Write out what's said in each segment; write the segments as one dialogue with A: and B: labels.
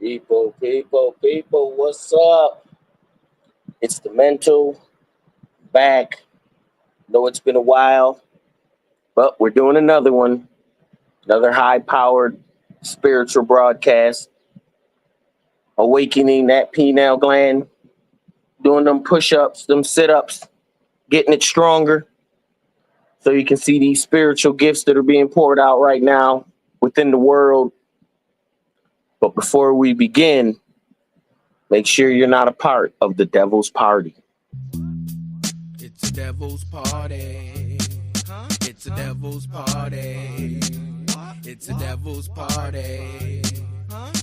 A: People, what's up? It's the mental back. Know it's been a while, but we're doing another one, another high powered spiritual broadcast, awakening that pineal gland, doing them push ups, them sit ups, getting it stronger so you can see these spiritual gifts that are being poured out right now within the world. But before we begin, make sure you're not a part of the devil's party.
B: It's a devil's party. It's a devil's party. It's a devil's party.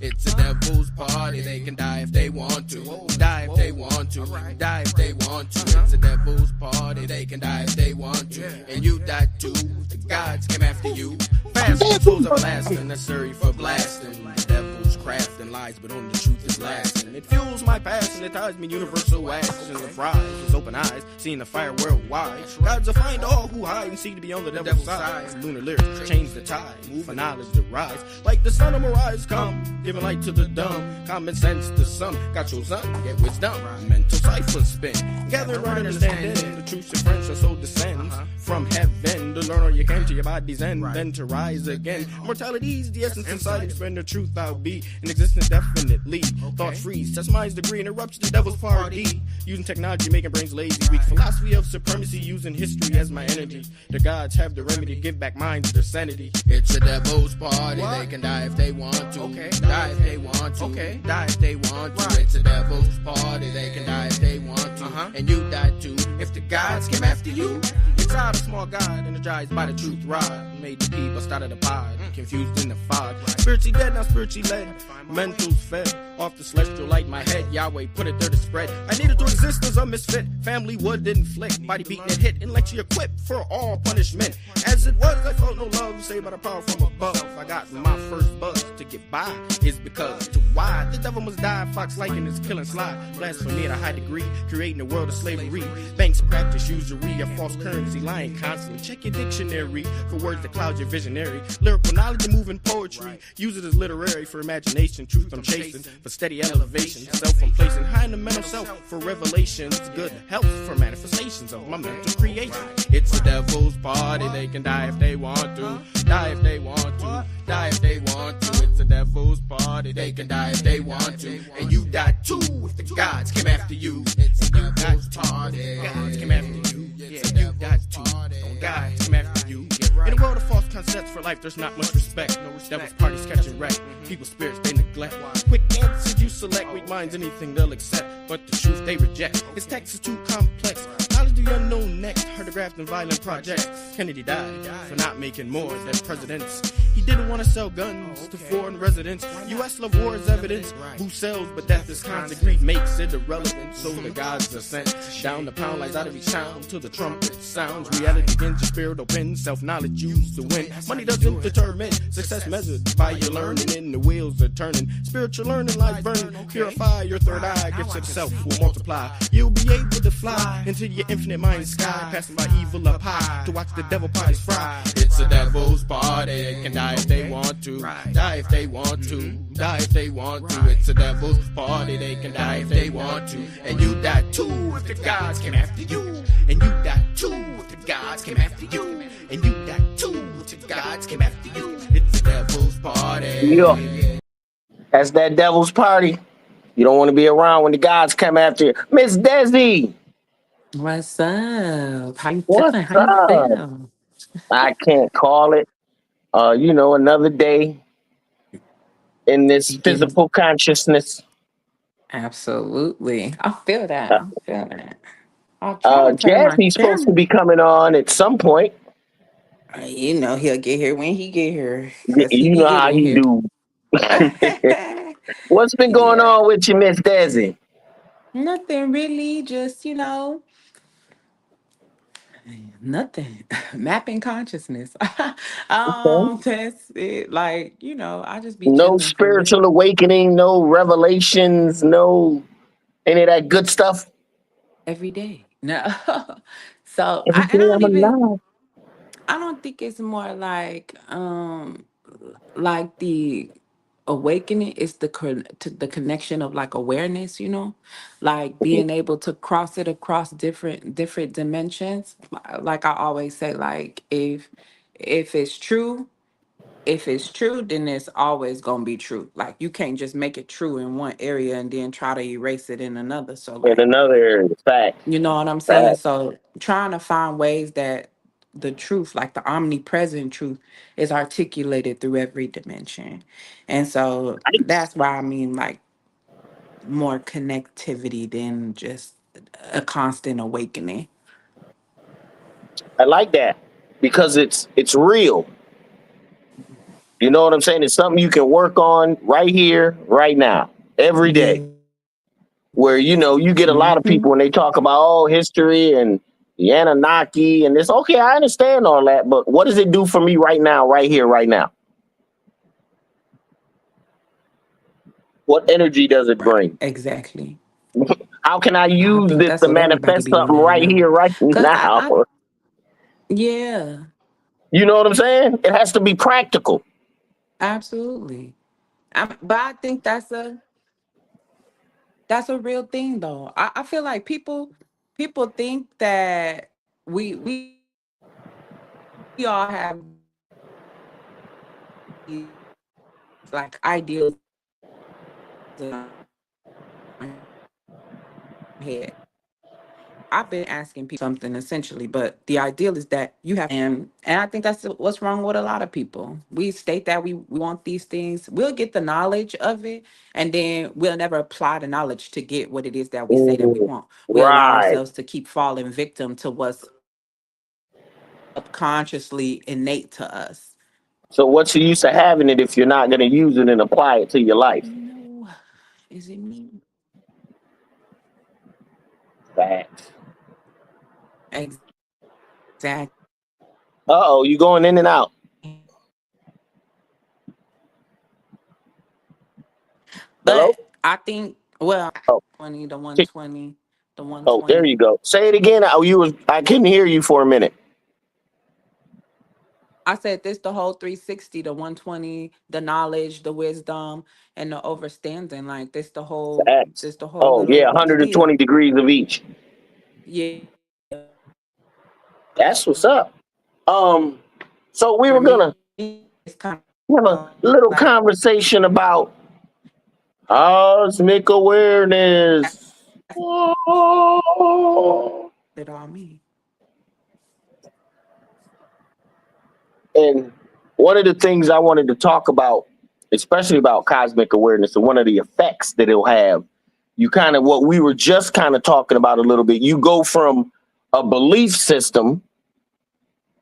B: It's a devil's party. They can die if they want to. Die if they want to. Die if they want to. It's a devil's party. They can die if they want to. And you die too. The gods came after you. Fast fools are blasting, necessary for blasting. The devil's crafting lies, but only the truth is lasting. It fuels my passion, it ties me universal action. The prize is open eyes, seeing the fire worldwide. Gods will find all who hide and seek to be on the devil's side. Lunar lyrics change the tide, move for knowledge to rise. Like the sun of mirage come, giving light to the dumb. Common sense to some, got your son, get wisdom. Mental cipher spin, gather right understanding. The truth your friends shall so descends from heaven. To learn all you can to your body's end, then to rise again. Mortality's the essence inside, expand the truth I'll be. In existence definitely, thoughts freeze, test minds degree, interrupts the devil's party. Using technology, making brains lazy, weak philosophy of supremacy, using history as my energy. The gods have the remedy, give back minds their sanity. It's a devil's party, they can die if they want to. Die if they want to. Die if they want to. It's a devil's party, they can die if they want to. And you die too, if the gods came after you. Inside a small god, energized by the truth rod. Made the people start of the pod, confused in the fog. Spiritually dead, now spiritually led. Mentals fed off the celestial light in my head. Yahweh put it there to spread. I needed to exist as a misfit. Family wood didn't flick. Body beating and hit, intellectually equipped for all punishment. As it was, I felt no love, saved by the power from above. I got my first buzz to get by is because to why the devil must die. Fox liking is killing sly. Blasphemy at a high degree, creating a world of slavery. Banks practice usury, a false currency, lying constantly. Check your dictionary for words that cloud your visionary. Lyrical knowledge and moving poetry. Use it as literary for imagination. Truth I'm chasing for steady elevation. Self I'm placing high in the mental self for revelations. Good health for manifestations of my mental creation. It's the devil's party. They can die if they want to. Die if they want to. Die if they want to. It's the devil's party. They can die if they want to. And you die too if the gods came after you. It's the devil's party. Gods came after you. Yeah, you die too. Don't die, come after you. In a world of false concepts for life, there's not much respect. No devil's parties catching wreck. People's spirits they neglect. Quick answers you select. Weak minds, anything they'll accept. But the truth they reject. His text is too complex. Knowledge the unknown next. Heard of graft and violent projects. Kennedy died for not making more than presidents. He didn't want to sell guns to foreign residents. U.S. love war is evidence. Who sells, but death is constant. Greed makes it irrelevant. So the gods are sent down the pound lights out of each town till the trumpet sounds. Reality begins, your spirit opens. Self-knowledge used to win. Money doesn't determine success measured by your learning. And the wheels are turning. Spiritual learning lies burn. Purify your third eye. Gifts of self will multiply. You'll be able to fly into your infinite mind sky. Passing by evil up high to watch the devil parties fry. It's a devil's party. They can die if they want to. Die if they want to. Die if they want to. It's a devil's party. They can die if they want to. And you die too if the gods came after you. And you die too if the gods came after you. And you die too if the gods came after you. It's a devil's party.
A: Yeah. That's that devil's party. You don't want to be around when the gods come after you. Miss Desi.
C: What's up? How you
A: What's
C: feeling? How you
A: up?
C: feel?
A: I can't call it. Another day in this
C: You getting
A: physical consciousness.
C: absolutely. I feel that.
A: Uh,
C: I feel that. I'll try to turn my
A: Jazzy's supposed to
C: camera.
A: be coming on at some point.
C: You know he'll get here when he get here, cause he
A: You
C: be
A: know how
C: getting
A: he
C: here.
A: do. What's been going
C: Yeah.
A: on with you, Miss Desi?
C: Nothing really. Just nothing. Mapping consciousness.
A: Okay.
C: That's it. Like I just be
A: No
C: chilling for real
A: spiritual awakening, no revelations, no any of that good stuff.
C: every day. No. So
A: Every
C: I and
A: day I'm alive.
C: I don't think it's more like the awakening is the connection of like awareness, like being able to cross it across different dimensions. Like I always say, like if it's true, then it's always gonna be true. Like you can't just make it true in one area and then try to erase it in another. So
A: In
C: like,
A: another area, fact,
C: you know what I'm saying?
A: fact.
C: So trying to find ways that the truth, like the omnipresent truth, is articulated through every dimension. And so that's why I mean like more connectivity than just a constant awakening.
A: I like that because it's real. You know what I'm saying? It's something you can work on right here, right now, every day.
C: Yeah.
A: Where you get a lot of
C: Mm-hmm.
A: people when they talk about history and the Anunnaki and this. Okay, I understand all that, but what does it do for me right now, right here, right now? What energy does it
C: Right.
A: bring?
C: Exactly.
A: How can I
C: I
A: use
C: think
A: this
C: that's
A: to
C: what everybody
A: manifest
C: be
A: something
C: wanting to
A: right
C: know.
A: here, right
C: Cause
A: now?
C: yeah,
A: You know what I'm saying? It has to be practical.
C: absolutely. But I think that's a real thing though. I feel like people think that we all have these like ideals in our head. I've been asking people something essentially, but the ideal is that you have, and I think that's what's wrong with a lot of people. We state that we want these things. We'll get the knowledge of it, and then we'll never apply the knowledge to get what it is that we say that we
A: Mm,
C: want. We allow
A: right.
C: ourselves to keep falling victim to what's subconsciously innate to us.
A: So what's the use of having it if you're not going to use it and apply it to your life?
C: No, is it me?
A: Facts.
C: Exactly.
A: Uh-oh, you going in and out. Hello?
C: But I think, well,
A: Oh,
C: 20, the
A: t-
C: 120, the
A: there
C: 120.
A: you go. Say it again. Oh, I couldn't hear you for a minute.
C: I said this the whole 360, the 120, the knowledge, the wisdom, and the overstanding. Like
A: Facts.
C: this the whole
A: Oh, yeah,
C: little deal.
A: 120 degrees of each.
C: Yeah.
A: That's what's up. Um, so we
C: For
A: were
C: me,
A: gonna
C: it's kind
A: have a
C: of
A: little
C: like
A: conversation about cosmic awareness.
C: that's
A: Oh.
C: it all me.
A: And one of the things I wanted to talk about, especially about cosmic awareness and one of the effects that it'll have, you kind of what we were just kind of talking about a little bit. You go from a belief system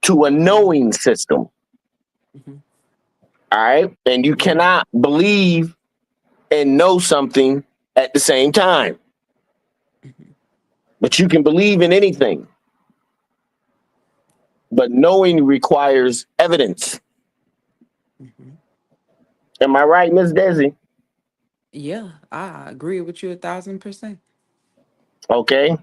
A: to a
C: Hmm.
A: knowing system.
C: Hmm.
A: All right. And you
C: Yeah.
A: cannot believe and know something at the same time,
C: Hmm.
A: but you can believe in anything. But knowing requires evidence.
C: Hmm.
A: Am I right, Miss Desi?
C: Yeah, I agree with you 1,000%.
A: Okay.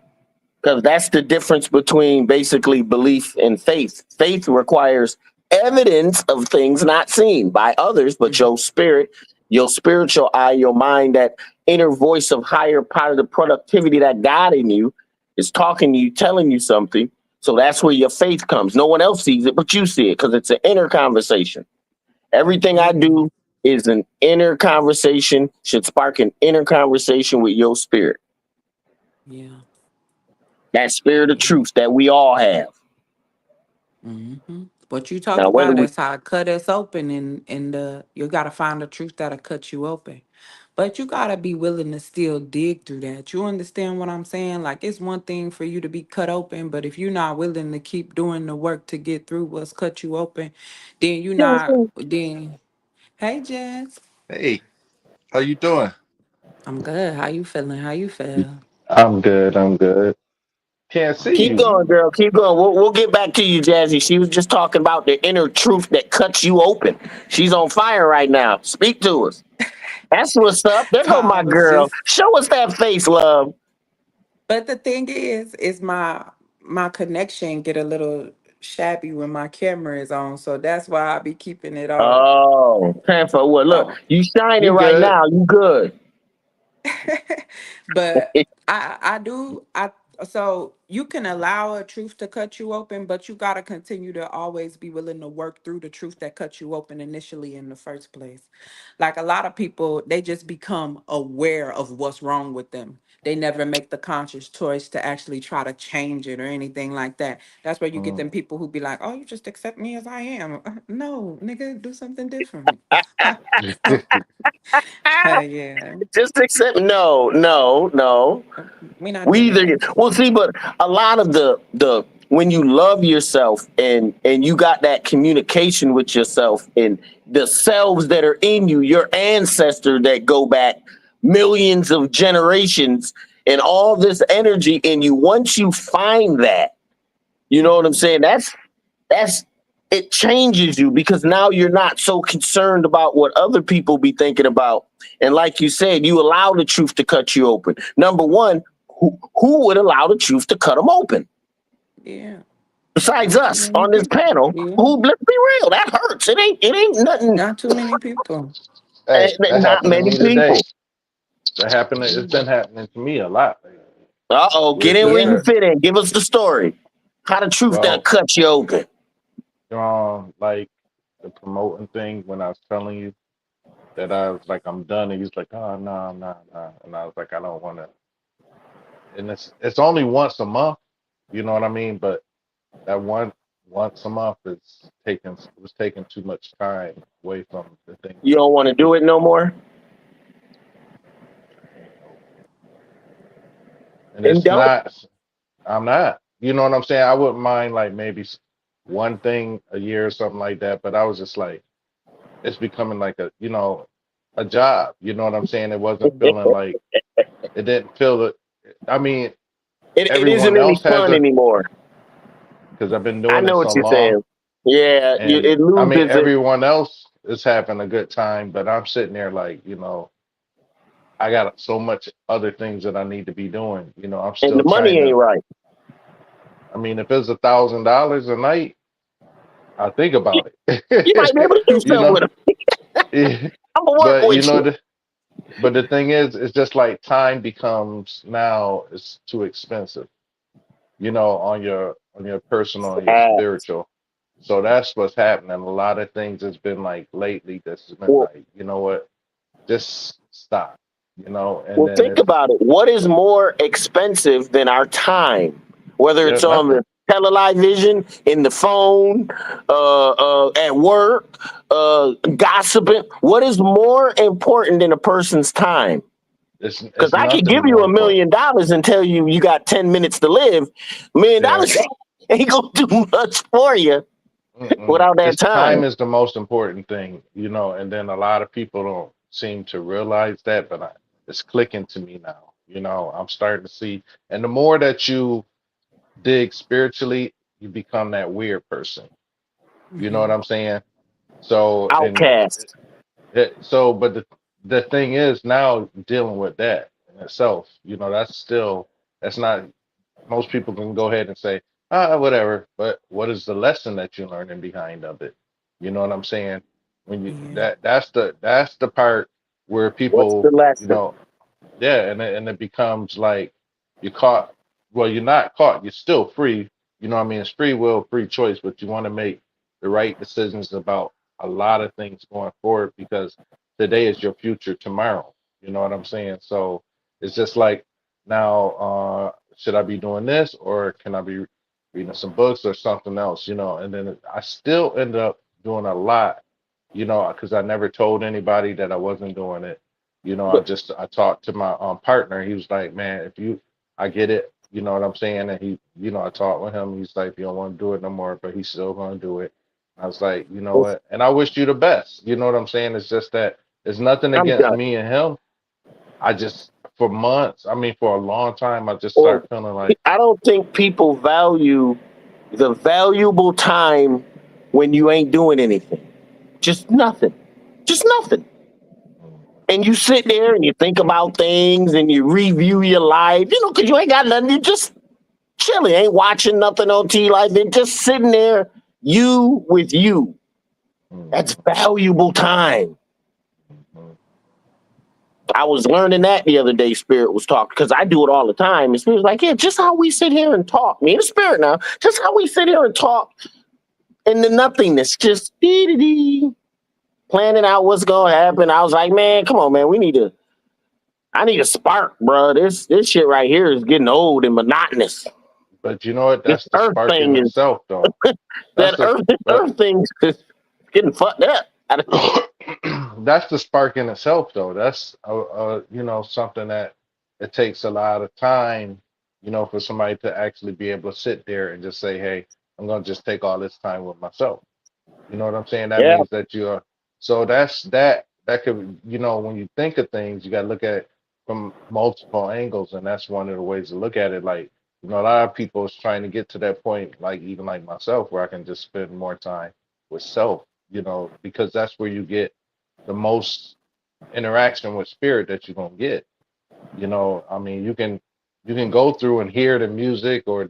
A: Because that's the difference between basically belief and faith. Faith requires evidence of things not seen by others, but
C: Hmm.
A: your spiritual eye, your mind, that inner voice of higher part of the productivity that God in you is talking to you, telling you something. So that's where your faith comes. No one else sees it, but you see it because it's an inner conversation. Everything I
C: Absolutely.
A: do is an inner conversation, should spark an inner conversation with your spirit.
C: Yeah.
A: That spirit of
C: Yeah.
A: truth that we all have.
C: What you talk
A: Now, whether
C: about,
A: we
C: that's how it cut us open, and you gotta find the truth that'll cut you open. But you gotta be willing to still dig through that. You understand what I'm saying? Like it's one thing for you to be cut open, but if you're not willing to keep doing the work to get through what's cut you open, then you're not. Then hey, Jess,
D: Hey, how you doing?
C: I'm good. How you feeling? How you feel?
D: I'm good. I'm good. Can't see
A: keep
D: you.
A: going, girl, keep going. We'll get back to you, Jazzy. She was just talking about the inner truth that cuts you open. She's on fire right now. Speak to us. That's what's up. There go
C: I
A: my
C: was
A: girl.
C: just
A: Show us that face, love.
C: But the thing is my connection get a little shabby when my camera is on, so that's why I be keeping it off.
A: Oh, Panther, what? Look,
C: So,
A: you shining
D: You
A: right
D: good?
A: now. You good.
C: but I do I so you can allow a truth to cut you open, but you got to continue to always be willing to work through the truth that cut you open initially in the first place. Like a lot of people, they just become aware of what's wrong with them. They never make the conscious choice to actually try to change it or anything like that. That's where you get them
D: Mm.
C: people who be like, "Oh, you just accept me as I am." No, nigga, do something different. Yeah,
A: Just accept. No, no, no.
C: we not
A: We
C: doing
A: either
C: that.
A: well, see, but a lot of the when you love yourself and you got that communication with yourself and the selves that are in you, your ancestor that go back millions of generations and all this energy in you. Once you find that, you know what I'm saying? That's it changes you because now you're not so concerned about what other people be thinking about. And like you said, you allow the truth to cut you open. Number one, who would allow the truth to cut them open?
C: Yeah.
A: Besides
C: Not too
A: us
C: many
A: on this
C: people.
A: panel,
C: Yeah.
A: who let's be real, that hurts. It ain't nothing.
C: Not too many people.
D: Hey, that
A: Not
D: happened to
A: many
D: me
A: people.
D: today. That happened. It's been happening to me a lot.
A: Uh-oh, get
D: With
A: in where
D: just
A: you
C: Yeah.
A: fit in. Give us the story. How the truth that
D: well,
A: cut you open.
D: like the promoting thing when I was telling you that I was like I'm done, and he was like, oh no, no, and I was like I don't want to. And it's only once a month, you know what I mean? But that once a month was taking too much time away from the things
A: You
D: I
A: don't
D: need
A: want
D: to
A: to do
D: do.
A: it no more?
D: And
A: And
D: it's
A: don't.
D: not. I'm not. You know what I'm saying? I wouldn't mind like maybe one thing a year or something like that. But I was just like, it's becoming like a job. You know what I'm saying? It wasn't feeling like it didn't feel it. I mean,
A: It isn't
D: everyone
A: any
D: else has
A: fun
D: a
A: anymore.
D: because I've been
A: I
D: doing it
A: know
D: so
A: what you're
D: long,
A: saying. Yeah,
D: and
A: it
D: I mean
A: loses it.
D: everyone else is having a good time, but I'm sitting there like, I got so much other things that I need to be doing. I'm
A: And the
D: still
A: money
D: trying
A: ain't
D: to.
A: right.
D: I mean, if it's $1,000 a night, I think about
A: You might be able
D: it.
A: to do
D: you
A: something
D: know,
A: with them.
D: Yeah,
A: I'm gonna work
D: but
A: with you.
D: the thing is, it's just like time becomes now it's too expensive. On your personal and your
A: Uh,
D: spiritual. So that's what's happening. A lot of things has been like lately. That's been
A: well,
D: like, you know what? Just stop. And
A: well,
D: then
A: think
D: it's
A: about it. What is more expensive than our time? Whether
D: yeah,
A: it's on
D: nothing.
A: the television, in the phone, at work, gossiping. What is more important than a person's time? Because
D: It's
A: I could
D: nothing
A: give you
D: more important.
A: $1 million and tell you you got 10 minutes to live.
D: Yeah.
A: $1 million ain't gonna do much for you
D: Mm-mm.
A: without that
D: It's time
A: time.
D: is the most important thing, and then a lot of people don't seem to realize that, but it's clicking to me now. I'm starting to see, and the more that you dig spiritually, you become that weird person. You know what
C: Hmm.
D: I'm saying? So,
A: Outcast.
D: but the thing is now dealing with that in itself, that's not most people can go ahead and say, whatever, but what is the lesson that you're learning behind of it? You know what I'm saying? When you
C: Yeah.
D: that's the part where
A: What's the
D: people,
A: lesson?
D: yeah, and it becomes like you're caught. Well, you're not caught. You're still free. You know what I mean? It's free will, free choice, but you want to make the right decisions about a lot of things going forward because today is your future tomorrow. You know what I'm saying? So it's just like now, should I be doing this or can I be reading some books or something else? And then I still end up doing a lot, because I never told anybody that I wasn't doing it.
A: But
D: I talked to my partner. He was like, man, I get it. You know what I'm saying? And I talked with him. He's like, you don't want to do it no more, but he's still going to do it. I was like, you know what? And I wish you the best. You know what I'm saying? It's just that it's nothing
A: I'm
D: against
A: done.
D: me and him. I just, for months, I mean, for a long time, I just
A: Well,
D: started feeling like,
A: I don't think people value the valuable time when you ain't doing anything. Just nothing. Just nothing.
D: mm,
A: And you sit there and you think about things and you review your life, because you ain't got nothing. You just chilling, ain't watching nothing on T Life, and just sitting there, you with you. That's valuable time.
D: Mhm.
A: I was learning that the other day. Spirit was talking because I do it all the time. And Spirit was like, "Yeah, just how we sit here and talk, me and the Spirit now, just how we sit here and talk in the nothingness, just dee planning out what's gonna happen." I was like, "Man, come on, man, I need a spark, bro. This shit right here is getting old and monotonous.
D: But you know what?
A: This
D: That's the
A: Earth
D: spark in
A: thing is
D: itself, though. That's
A: that
D: the
A: This
D: but
A: Earth thing is getting fucked up."
D: that's the spark in itself, though. That's something that it takes a lot of time, for somebody to actually be able to sit there and just say, "Hey, I'm gonna just take all this time with myself." You know what I'm saying? That
A: Yeah,
D: means that you're so that's that could when you think of things, you gotta look at it from multiple angles, and that's one of the ways to look at it. Like, a lot of people is trying to get to that point, like even like myself, where I can just spend more time with self, because that's where you get the most interaction with spirit that you're gonna get. I mean, you can go through and hear the music or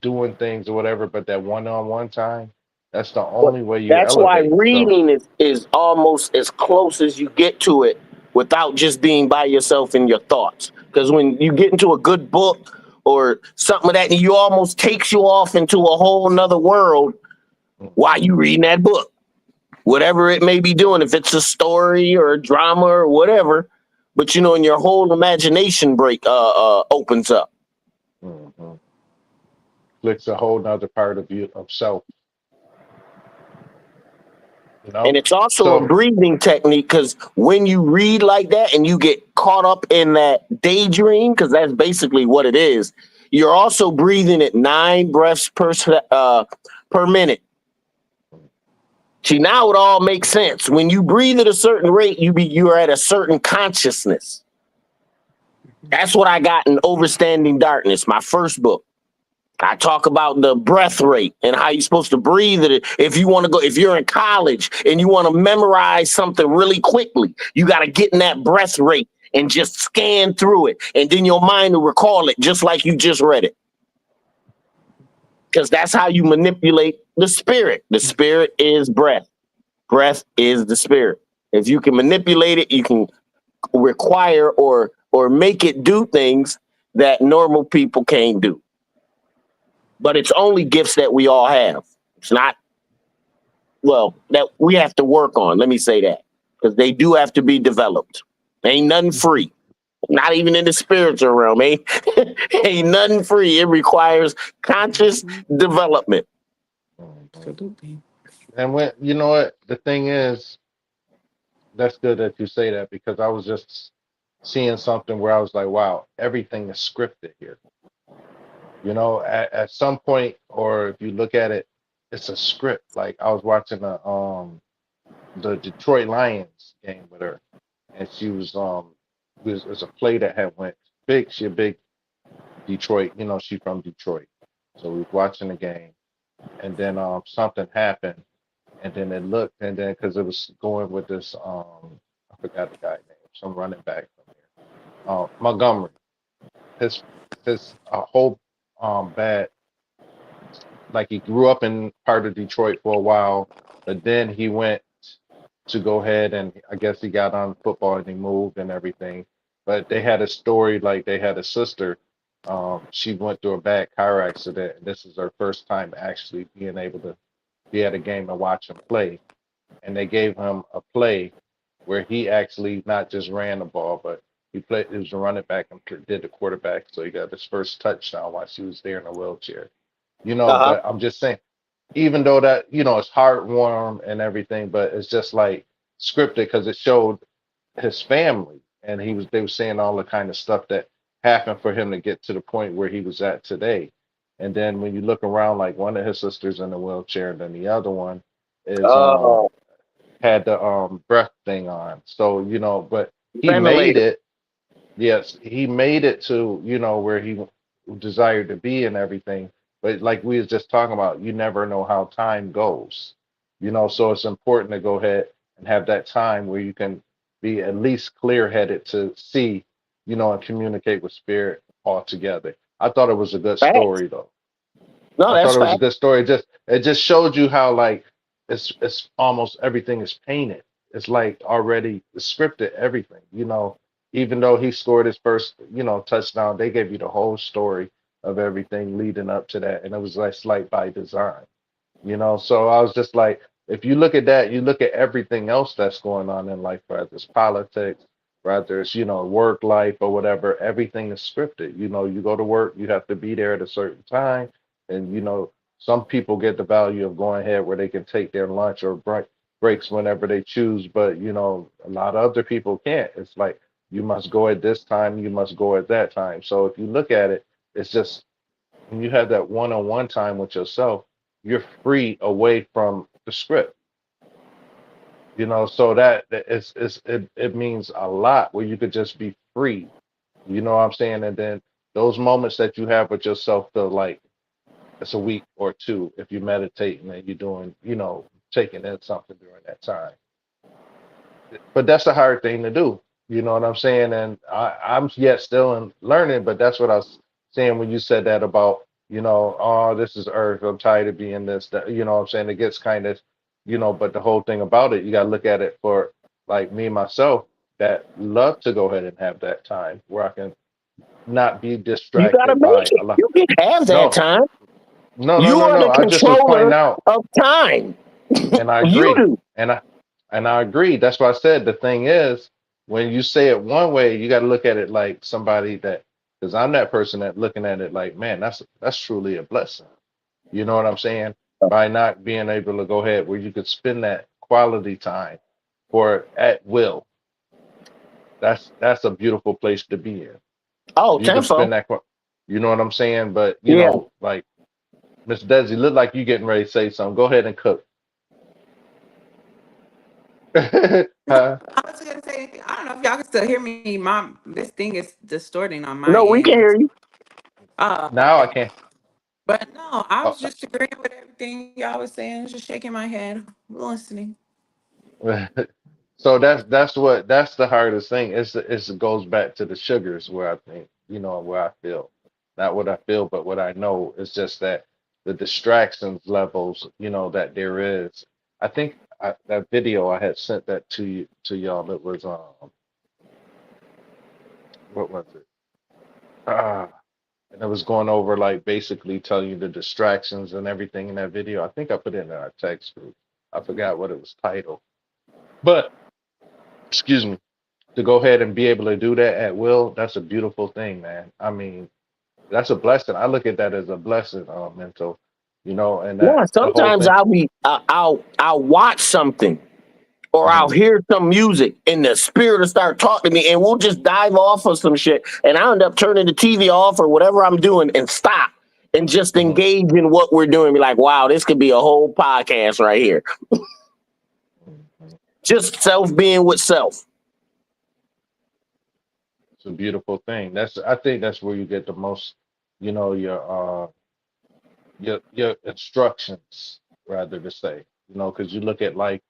D: doing things or whatever, but that one-on-one time, that's the
A: but
D: only way you
A: that's why
D: elevate. So,
A: reading is almost as close as you get to it without just being by yourself in your thoughts. Because when you get into a good book or something of that, you almost takes you off into a whole nother world while you reading that book, whatever it may be doing, if it's a story or a drama or whatever. But and your whole imagination opens up.
D: mhm. Flicks a whole nother part of you of self, you
A: And
D: know.
A: it's also a
D: So,
A: breathing technique because when you read like that and you get caught up in that daydream, because that's basically what it is, you're also breathing at 9 breaths per minute. See, now it all makes sense. When you breathe at a certain rate, you're at a certain consciousness. That's what I got in Overstanding Darkness, my first book. I talk about the breath rate and how you're supposed to breathe it. If you're in college and you want to memorize something really quickly, you got to get in that breath rate and just scan through it. And then your mind will recall it just like you just read it. Because that's how you manipulate the spirit. The spirit is breath. Breath is the spirit. If you can manipulate it, you can require or make it do things that normal people can't do. But it's only gifts that we all have. It's not, well, that we have to work on. Let me say that because they do have to be developed. Ain't nothing free. Not even in the spiritual realm. Ain't nothing free. It requires conscious
C: Mhm.
A: development.
D: mhm.
C: Absolutely.
D: And when you know what the thing is, that's good that you say that because I was just seeing something where I was like, wow, everything is scripted here. At some point, or if you look at it, it's a script. Like I was watching the Detroit Lions game with her, and she was a play that had went big. She a big Detroit, she from Detroit, so we was watching the game, and then something happened, and then it looked, and then because it was going with this I forgot the guy name, some running back from here, Montgomery, his his a whole bad, like he grew up in part of Detroit for a while, but then he went to go ahead and I guess he got on football and he moved and everything. But they had a story like they had a sister. She went through a bad car accident, and this is her first time actually being able to be at a game and watch him play. And they gave him a play where he actually not just ran the ball, but he was a running back and did the quarterback. So he got his first touchdown while she was there in a wheelchair.
A: Uh-huh.
D: But I'm just saying, even though that it's heartwarming and everything, but it's just like scripted because it showed his family, and they were saying all the kind of stuff that happened for him to get to the point where he was at today. And then when you look around, like one of his sisters in a wheelchair, and then the other one is
A: Oh,
D: had the breath thing on. So but he made
A: ventilator.
D: it. Yes, he made it to where he desired to be and everything. But like we was just talking about, you never know how time goes. So it's important to go ahead and have that time where you can be at least clear headed to see, and communicate with spirit altogether. I thought it was a good
A: Facts.
D: story though.
A: No,
D: I
A: that's
D: thought it was a
A: fact.
D: good story. It just showed you how like it's almost everything is painted. It's like already scripted everything. Even though he scored his first touchdown, they gave you the whole story of everything leading up to that, and it was like slight by design. So I was just like, if you look at that, you look at everything else that's going on in life, whether it's politics, whether it's work life or whatever, everything is scripted. You go to work, you have to be there at a certain time, and some people get the value of going ahead where they can take their lunch or breaks whenever they choose, but a lot of other people can't. It's like you must go at this time, you must go at that time. So if you look at it, it's just when you have that one-on-one time with yourself, you're free away from the script. So it means a lot where you could just be free. You know what I'm saying? And then those moments that you have with yourself feel like it's a week or two if you meditate and then you're doing, taking in something during that time. But that's the hard thing to do. You know what I'm saying? And I'm yet still in learning, but that's what I was saying when you said that about, oh, this is Earth. I'm tired of being this, that, you know what I'm saying? It gets kind of, but the whole thing about it, you got to look at it for like me, myself, that love to go ahead and have that time where I can not be
A: You gotta
D: distracted
A: make
D: by
A: it.
D: a lot.
A: You can have that
D: No,
A: time.
D: no, no,
A: You
D: no,
A: are
D: no.
A: the
D: I just was pointing
A: controller
D: out,
A: of time.
D: and I
A: You
D: agree.
A: do.
D: And I agree. That's why I said the thing is, when you say it one way, you got to look at it like somebody that, because I'm that person that looking at it like, man, that's truly a blessing. You know what I'm saying? By not being able to go ahead where you could spend that quality time for at will. That's a beautiful place to be in.
A: Oh,
D: If you could
A: tenfold.
D: spend that, you know what I'm saying? But
A: Yeah.
D: like Miss Desi, look like you getting ready to say something. Go ahead and cook. Huh?
C: I was gonna say, I don't know if y'all can still hear me. This thing is distorting on my
A: No, we can hear
C: end.
A: you.
D: Now I
C: Okay.
D: can't.
C: But no, I
D: Oh,
C: was just agreeing with everything y'all was saying, just shaking my head, listening.
D: so that's the hardest thing. It goes back to the sugars where I think, where I feel. Not what I feel, but what I know. It's just that the distractions levels, that there is. I think that video I had sent that to y'all. It was what was it? Ah, and it was going over like basically telling you the distractions and everything in that video. I think I put it in our text group. I forgot what it was titled. But excuse me, to go ahead and be able to do that at will, that's a beautiful thing, man. I mean, that's a blessing. I look at that as a blessing, mental, and that
A: Yeah.
D: the whole
A: Sometimes
D: thing.
A: I'll watch something or I'll
D: Mhm.
A: hear some music and the spirit will start talking to me and we'll just dive off of some shit and I end up turning the TV off or whatever I'm doing and stop and just
D: Mhm.
A: engage in what we're doing. Be like, wow, this could be a whole podcast right here.
D: Mhm.
A: Just self being with self.
D: It's a beautiful thing. I think that's where you get the most, your instructions, rather to say, because you look at life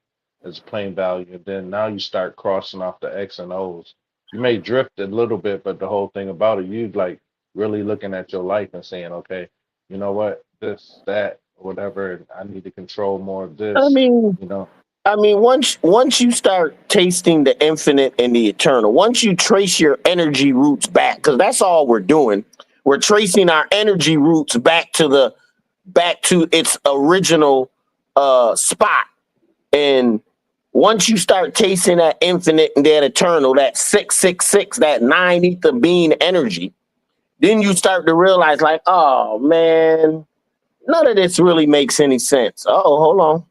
D: as plain value, and then now you start crossing off the X and O's. You may drift a little bit, but the whole thing about it, you like really looking at your life and saying, okay, you know what, this, that, whatever, and I need to control more of
A: I
D: this,
A: mean,
D: you know.
A: once you start tasting the infinite and the eternal, once you trace your energy roots back, because that's all we're doing. We're tracing our energy roots back to its original spot. And once you start tasting that infinite and that eternal, that 666, that nine ether being energy, then you start to realize, like, oh man, none of this really makes any sense. Oh, hold on.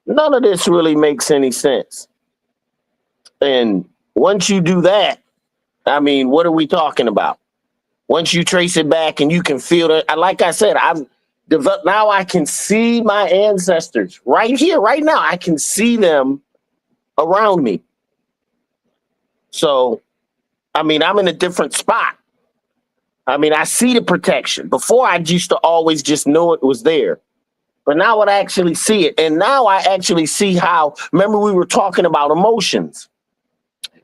A: None of this really makes any sense. And once you do that, I mean, what are we talking about? Once you trace it back and you can feel it, like I said, I've developed, now I can see my ancestors right here, right now. I can see them around me. So, I mean, I'm in a different spot. I mean, I see the protection. Before, I used to always just know it was there. But now I actually see it. And now I actually see how, remember, we were talking about emotions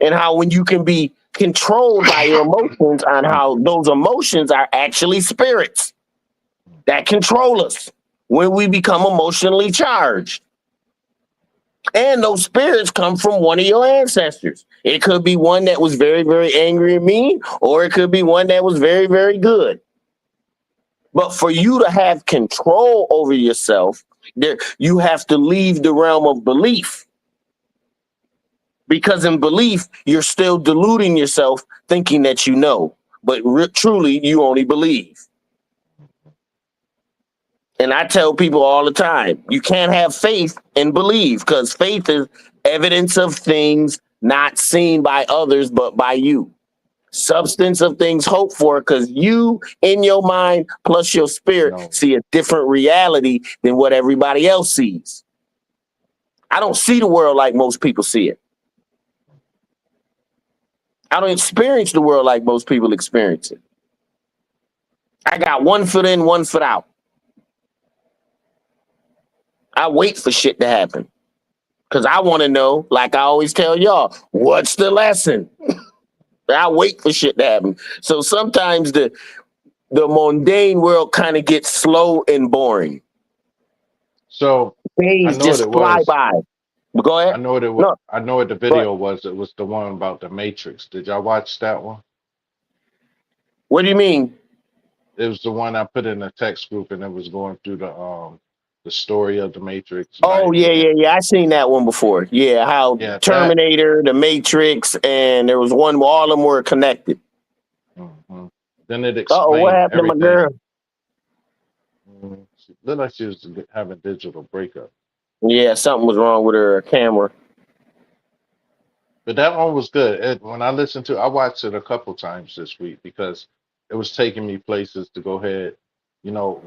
A: and how when you can be controlled by your emotions on how those emotions are actually spirits that control us when we become emotionally charged. And those spirits come from one of your ancestors. It could be one that was very, very angry and mean, or it could be one that was very, very good. But for you to have control over yourself, there you have to leave the realm of belief. Because in belief, you're still deluding yourself, thinking that you know, but truly you only believe. And I tell people all the time, you can't have faith and believe, because faith is evidence of things not seen by others but by you. Substance of things hoped for, because you in your mind plus your spirit
D: No.
A: see a different reality than what everybody else sees. I don't see the world like most people see it. I don't experience the world like most people experience it. I got one foot in, one foot out. I wait for shit to happen because I want to know, like I always tell y'all, what's the lesson? I wait for shit to happen. So sometimes the mundane world kind of gets slow and boring.
D: So I
A: Days
D: know what
A: just
D: it
A: fly
D: was.
A: by. But go
D: I
A: ahead.
D: know what it was.
A: No,
D: I know what the
A: go ahead.
D: video was. It was the one about the Matrix. Did y'all watch that one?
A: What do you mean?
D: It was the one I put in a text group, and it was going through the story of the Matrix,
A: Oh,
D: like,
A: yeah,
D: and
A: yeah, yeah. I seen that one before. Yeah, how
D: yeah, that.
A: Terminator, The Matrix, and there was one where all of them were connected.
D: Mhm. Then it
A: Uh-oh, what
D: explained
A: happened to my
D: everything.
A: girl?
D: She looked like she was having digital breakup.
A: Yeah, something was wrong with her camera.
D: But that one was good. When I listened to, I watched it a couple times this week because it was taking me places to go ahead,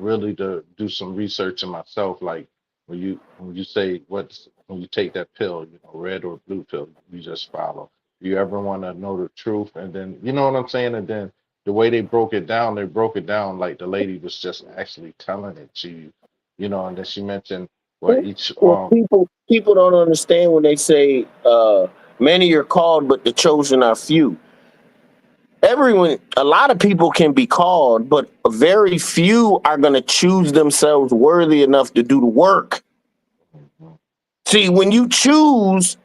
D: really to do some research in myself. Like when you say when you take that pill, red or blue pill, you just follow. You ever want to know the truth, and then you know what I'm saying, and then the way they broke it down like the lady was just actually telling it to you, and then she mentioned what each
A: Well, people don't understand when they say many are called, but the chosen are few. Everyone, a lot of people can be called, but very few are going to choose themselves worthy enough to do the work. See, when you choose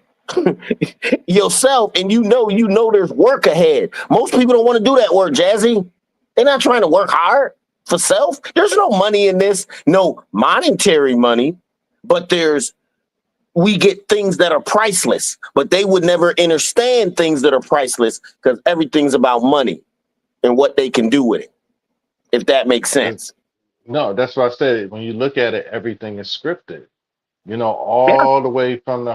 A: yourself and you know there's work ahead. Most people don't want to do that work, Jazzy. They're not trying to work hard for self. There's no money in this, no monetary money, but we get things that are priceless, but they would never understand things that are priceless because everything's about money and what they can do with it, if that makes
D: uh,
A: sense.
D: no, that's what I said. When you look at it, everything is scripted.
A: Yeah.
D: All the way from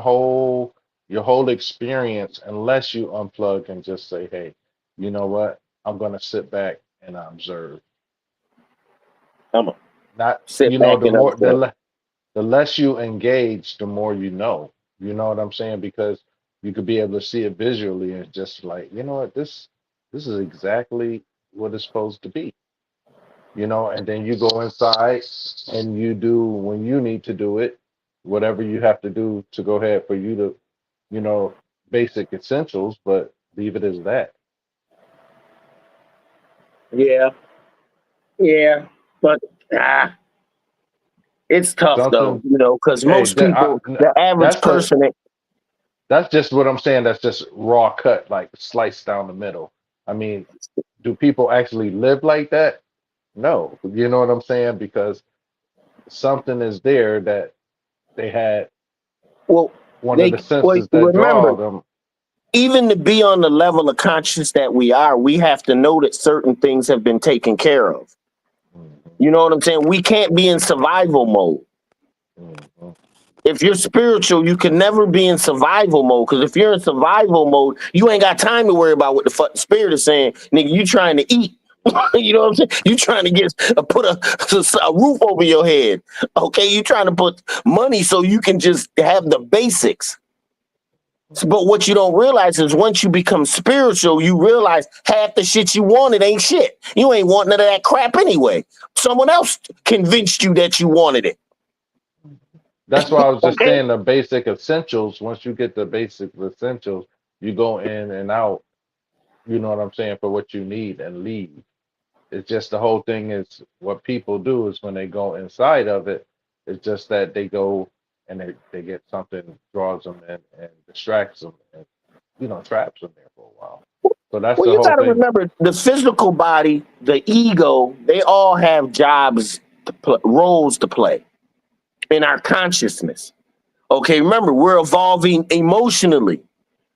D: your whole experience, unless you unplug and just say, hey, you know what? I'm gonna sit back and observe.
A: I'm going to
D: Not,
A: sit back
D: the
A: and
D: more
A: observe.
D: the less you engage, the more you know. You know what I'm saying? Because you could be able to see it visually and just like, you know what, this is exactly what it's supposed to be. And then you go inside and you do when you need to do it, whatever you have to do to go ahead for you to, you know, basic essentials, but leave it as that.
A: Yeah, yeah. But ah, it's tough though,
D: Something,
A: because
D: hey,
A: most people, the average
D: that's a
A: person,
D: that's just what I'm saying. That's just raw cut, like sliced down the middle. I mean, do people actually live like that? No. You know what I'm saying? Because something is there that they had
A: well,
D: one of the
A: well,
D: senses that
A: remember,
D: draw them.
A: even to be on the level of conscience that we are, we have to know that certain things have been taken care of.
D: Mhm,
A: You know what I'm saying? We can't be in survival mode.
D: mhm.
A: If you're spiritual, you can never be in survival mode. Because if you're in survival mode, you ain't got time to worry about what the fuck the spirit is saying. Nigga, you trying to eat. You know what I'm saying? You trying to put a roof over your head. Okay, you trying to put money so you can just have the basics. But what you don't realize is once you become spiritual, you realize half the shit you wanted ain't shit. You ain't want none of that crap anyway. Someone else convinced you that you wanted it.
D: That's why I was just
A: Okay.
D: saying the basic essentials. Once you get the basic essentials, you go in and out, you know what I'm saying, for what you need and leave. It's just the whole thing is what people do is when they go inside of it, it's just that they go and they get something draws them in and distracts them and traps them there for a while. So that's
A: Well,
D: the
A: you
D: whole
A: got to
D: thing.
A: remember the physical body, the ego, they all have jobs, roles to play in our consciousness. Okay, remember, we're evolving emotionally,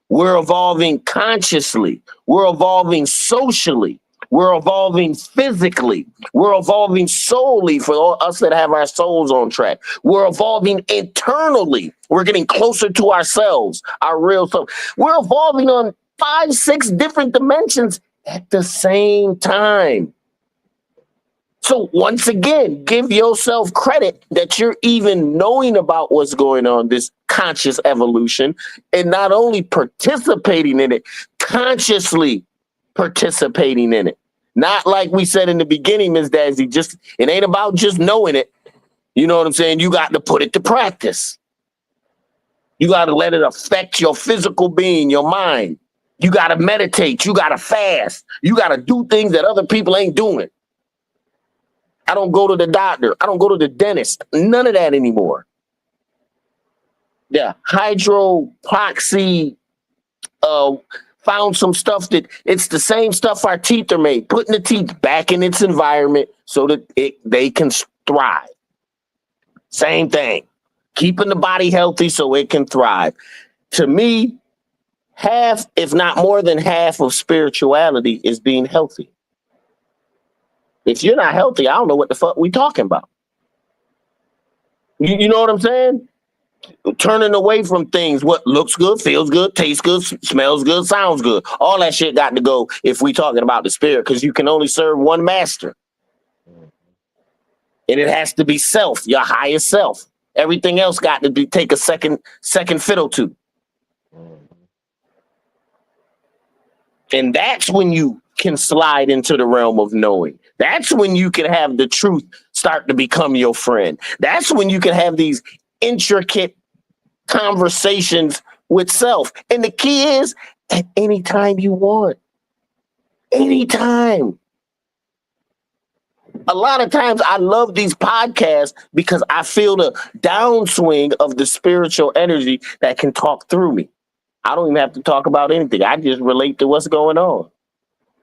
A: we're evolving consciously, we're evolving socially, we're evolving physically, we're evolving soully for all us that have our souls on track. We're evolving internally. We're getting closer to ourselves, our real self. We're evolving on 5, 6 different dimensions at the same time. So once again, give yourself credit that you're even knowing about what's going on, this conscious evolution, and not only participating in it, consciously participating in it. Not like we said in the beginning, Ms. Dazzy, just it ain't about just knowing it. You know what I'm saying? You got to put it to practice. You got to let it affect your physical being, your mind. You got to meditate. You got to fast. You got to do things that other people ain't doing. I don't go to the doctor. I don't go to the dentist. None of that anymore. Yeah, hydropoxy found some stuff that it's the same stuff our teeth are made, putting the teeth back in its environment so that they can thrive. Same thing. Keeping the body healthy so it can thrive. To me, half, if not more than half of spirituality is being healthy. If you're not healthy, I don't know what the fuck we talking about. You know what I'm saying? Turning away from things, what looks good, feels good, tastes good, smells good, sounds good. All that shit got to go if we talking about the spirit, because you can only serve one master. And it has to be self, your highest self. Everything else got to be take a second fiddle to. And that's when you can slide into the realm of knowing. That's when you can have the truth start to become your friend. That's when you can have these intricate conversations with self. And the key is at any time you want. Anytime. A lot of times I love these podcasts because I feel the downswing of the spiritual energy that can talk through me. I don't even have to talk about anything. I just relate to what's going on.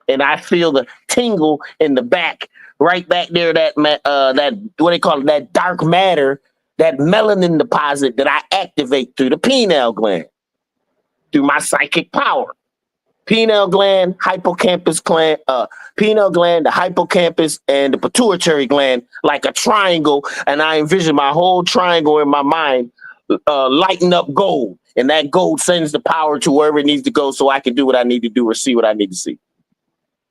A: And I feel the tingle in the back, right back there, that what they call it, that dark matter, that melanin deposit that I activate through the pineal gland, through my psychic power. Pineal gland, hippocampus gland, pineal gland, the hippocampus, and the pituitary gland, like a triangle. And I envision my whole triangle in my mind lighting up gold. And that gold sends the power to wherever it needs to go so I can do what I need to do or see what I need to see.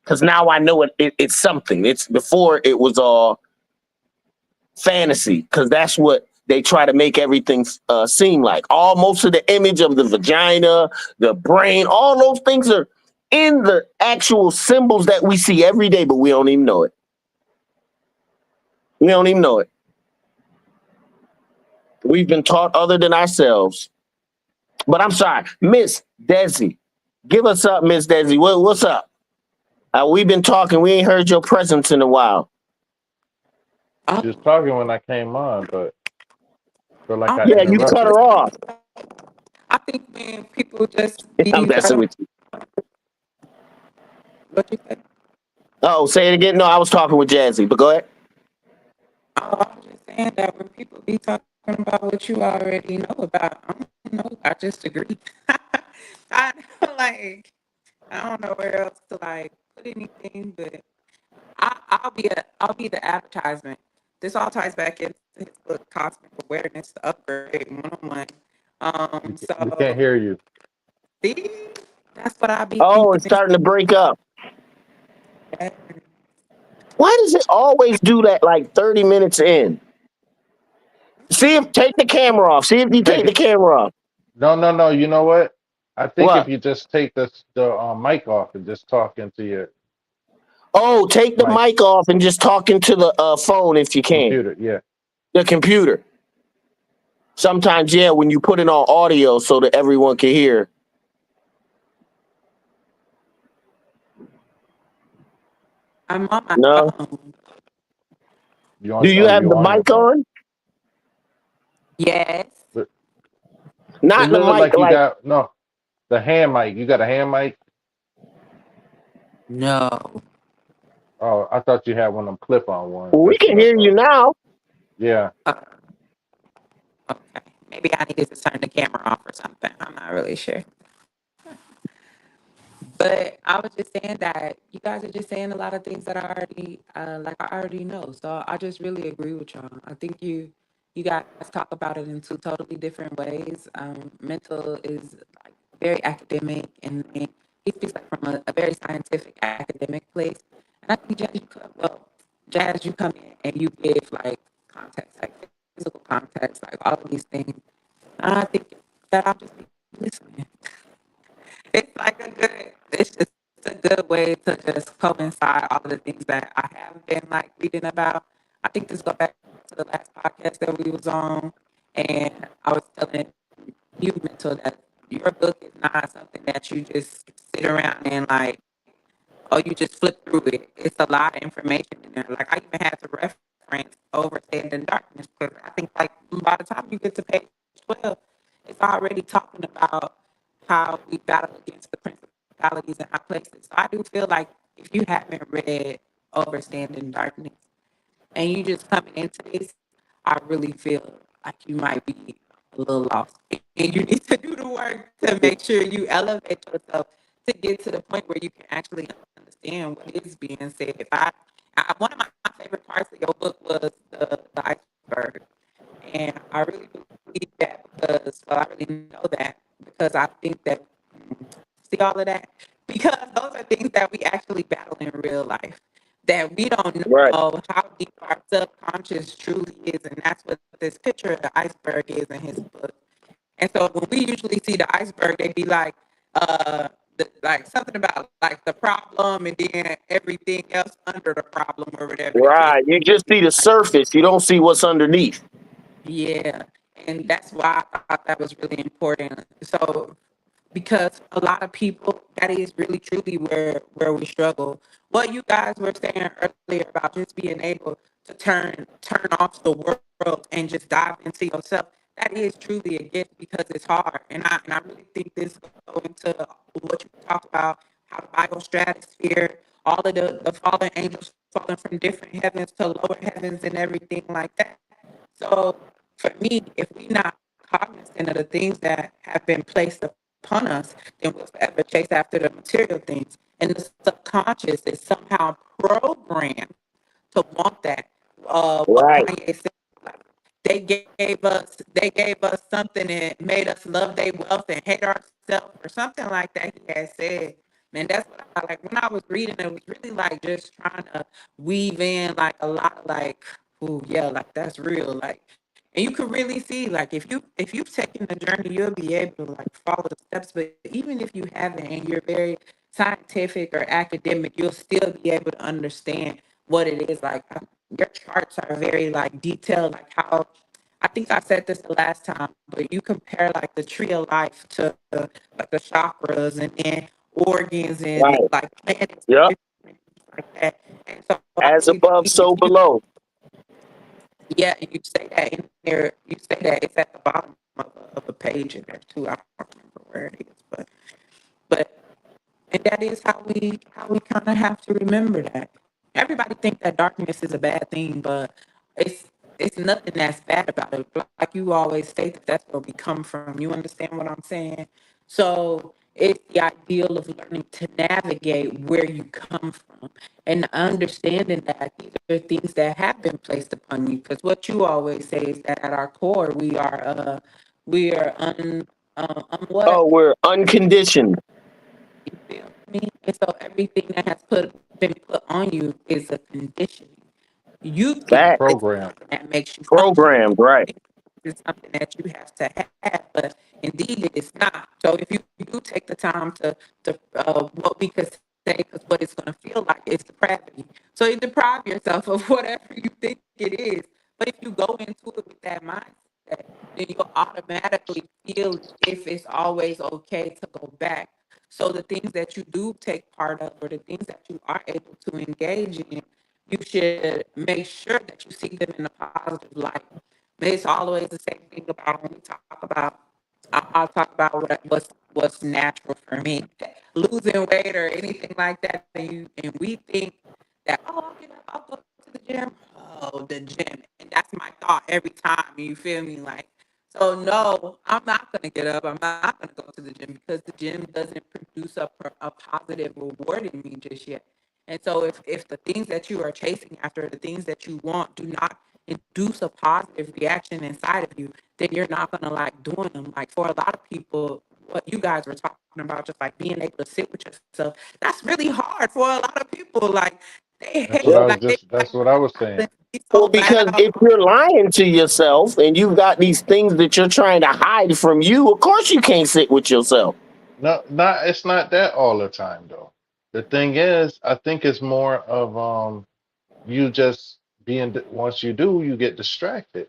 A: Because now I know it's something. It's before it was all fantasy, because that's what they try to make everything seem like. Most of the image of the vagina, the brain, all those things are in the actual symbols that we see every day, but we don't even know it. We don't even know it. We've been taught other than ourselves. But I'm sorry, Miss Desi. Give us up, Miss Desi. What's up? We've been talking. We ain't heard your presence in a while.
D: She was talking when I came on, but feel like I
A: Yeah, you cut
D: interrupted.
A: her off.
C: I think when people just
A: I'm
C: be
A: messing with you.
C: what you say?
A: Oh, say it again. No, I was talking with Jazzy, but go ahead.
C: Oh, I'm just saying that when people be talking about what you already know about, I don't know. I just agree. I like. I don't know where else to like put anything, but I'll be the advertisement. This all ties back into his book, Cosmic Awareness, the Upgrade 101.
D: We can't
C: So
D: hear you.
C: see, that's what I be
A: Oh,
C: thinking.
A: it's starting to break up. Why does it always do that like 30 minutes in? Take the camera off. See if you take the camera off.
D: No. You know what? I think if
A: What?
D: you just take the mic off and just talk into your
A: Oh, take the
D: mic
A: mic off and just talk into the phone if you can.
D: computer. Yeah.
A: The computer. Sometimes, yeah, when you put it on audio so that everyone can hear.
C: I'm on my
A: No.
C: phone.
D: You on?
A: Do you
D: Oh,
A: have
D: you
A: the
D: on your
A: mic
D: phone?
A: on?
C: Yes.
D: But it
A: Not the
D: look
A: mic
D: like you
A: like
D: got no the hand mic. You got a hand mic?
C: No.
D: Oh, I thought you had one of them clip-on ones.
A: we
D: That's what
A: can
D: I
A: hear you
D: thought.
A: now.
D: Yeah.
C: Uh, okay. Maybe I needed to turn the camera off or something. I'm not really sure. But I was just saying that you guys are just saying a lot of things that I already know. So I just really agree with y'all. I think you guys talk about it in two totally different ways. Mental is like very academic, and then he speaks like from a very scientific academic place. And I think Jazz, you come in and you give like context, like physical context, like all of these things. And I think that I'll just be listening. It's like it's just a good way to just coincide all of the things that I have been like reading about. I think this go back to the last podcast that we was on, and I was telling you, Mental, that your book is not something that you just sit around and like, oh, you just flip through it. It's a lot of information in there. Like I even had to reference Overstand in Darkness because I think like by the time you get to page 12, it's already talking about how we battle against the principalities in high places. So I do feel like if you haven't read Overstand in Darkness and you just coming into this, I really feel like you might be a little lost. And you need to do the work to make sure you elevate yourself to get to the point where you can actually understand what is being said. One of my favorite parts of your book was the iceberg. And I really believe that because, well, I really know that because I think that, see all of that? Because those are things that we actually battle in real life, that we don't
A: Right.
C: know how deep our subconscious truly is. And that's what this picture of the iceberg is in his book. And so when we usually see the iceberg, they be like, like something about like the problem and then everything else under the problem or whatever the case.
A: Right. You just see the surface. You don't see what's underneath.
C: Yeah, and that's why I thought that was really important. So, because a lot of people, that is really truly where we struggle. What you guys were saying earlier about just being able to turn off the world and just dive into yourself, that is truly a gift because it's hard. And I really think this goes into what you talked about, how the biostratosphere, all of the fallen angels falling from different heavens to lower heavens and everything like that. So for me, if we're not cognizant of the things that have been placed upon us, then we'll forever chase after the material things. And the subconscious is somehow programmed to want that. What
A: Right.
C: Kanye said, like, they gave us something that made us love their wealth and hate ourselves or something like that. He had said, man, that's what I like. When I was reading, it was really like just trying to weave in like a lot of like, oh yeah, like that's real, like. And you can really see, like, if you've taken the journey, you'll be able to like follow the steps. But even if you haven't, and you're very scientific or academic, you'll still be able to understand what it is. Like your charts are very like detailed, like how I think I said this the last time, but you compare like the tree of life to like the chakras and then organs and
A: Right.
C: like planets and
A: Yep.
C: different things like that. And so I
A: As
C: really
A: above,
C: think if
A: so
C: you,
A: below.
C: yeah, and you say that in there, you say that it's at the bottom of a page in there too. I don't remember where it is, but and that is how we kind of have to remember that. Everybody think that darkness is a bad thing, but it's it's nothing that's bad about it. Like you always state that that's where we come from. You understand what I'm saying? So it's the ideal of learning to navigate where you come from and understanding that these are things that have been placed upon you. Because what you always say is that at our core we are what?
A: Oh, we're unconditioned.
C: You feel me? And so everything that has been put on you is a conditioning. You think
A: Fact.
C: this is
D: Program.
C: something that makes you function.
A: Programmed. Right.
C: You think this is something that you have to have, but indeed it is not. So if you do take the time to what we could say, because what it's going to feel like is depravity. So you deprive yourself of whatever you think it is. But if you go into it with that mindset, then you'll automatically feel if it's always okay to go back So the things that you do take part of, or the things that you are able to engage in, you should make sure that you see them in a positive light. But it's always the same thing about when we talk about. I'll talk about what's natural for me, losing weight or anything like that. And we think that, oh, I'll get up, I'll go to the gym. Oh, the gym, and that's my thought every time. You feel me? Like, so no, I'm not gonna get up. I'm not gonna go to the gym because the gym doesn't produce a positive reward in me just yet. And so if the things that you are chasing after, the things that you want, do not induce a positive reaction inside of you, then you're not gonna like doing them. Like for a lot of people, what you guys were talking about, just like being able to sit with yourself, that's really hard for a lot of people. Like they
D: That's what
C: hate,
D: I
A: Yeah.
D: was
C: like they
D: just. That's
C: like
D: what I was saying.
C: it's
A: Well,
C: so
A: because if
C: loud.
A: you're lying to yourself and you've got these things that you're trying to hide from you, of course you can't sit with yourself.
D: No, not. It's not that all the time though. The thing is, I think it's more of you just being. Once you do, you get distracted.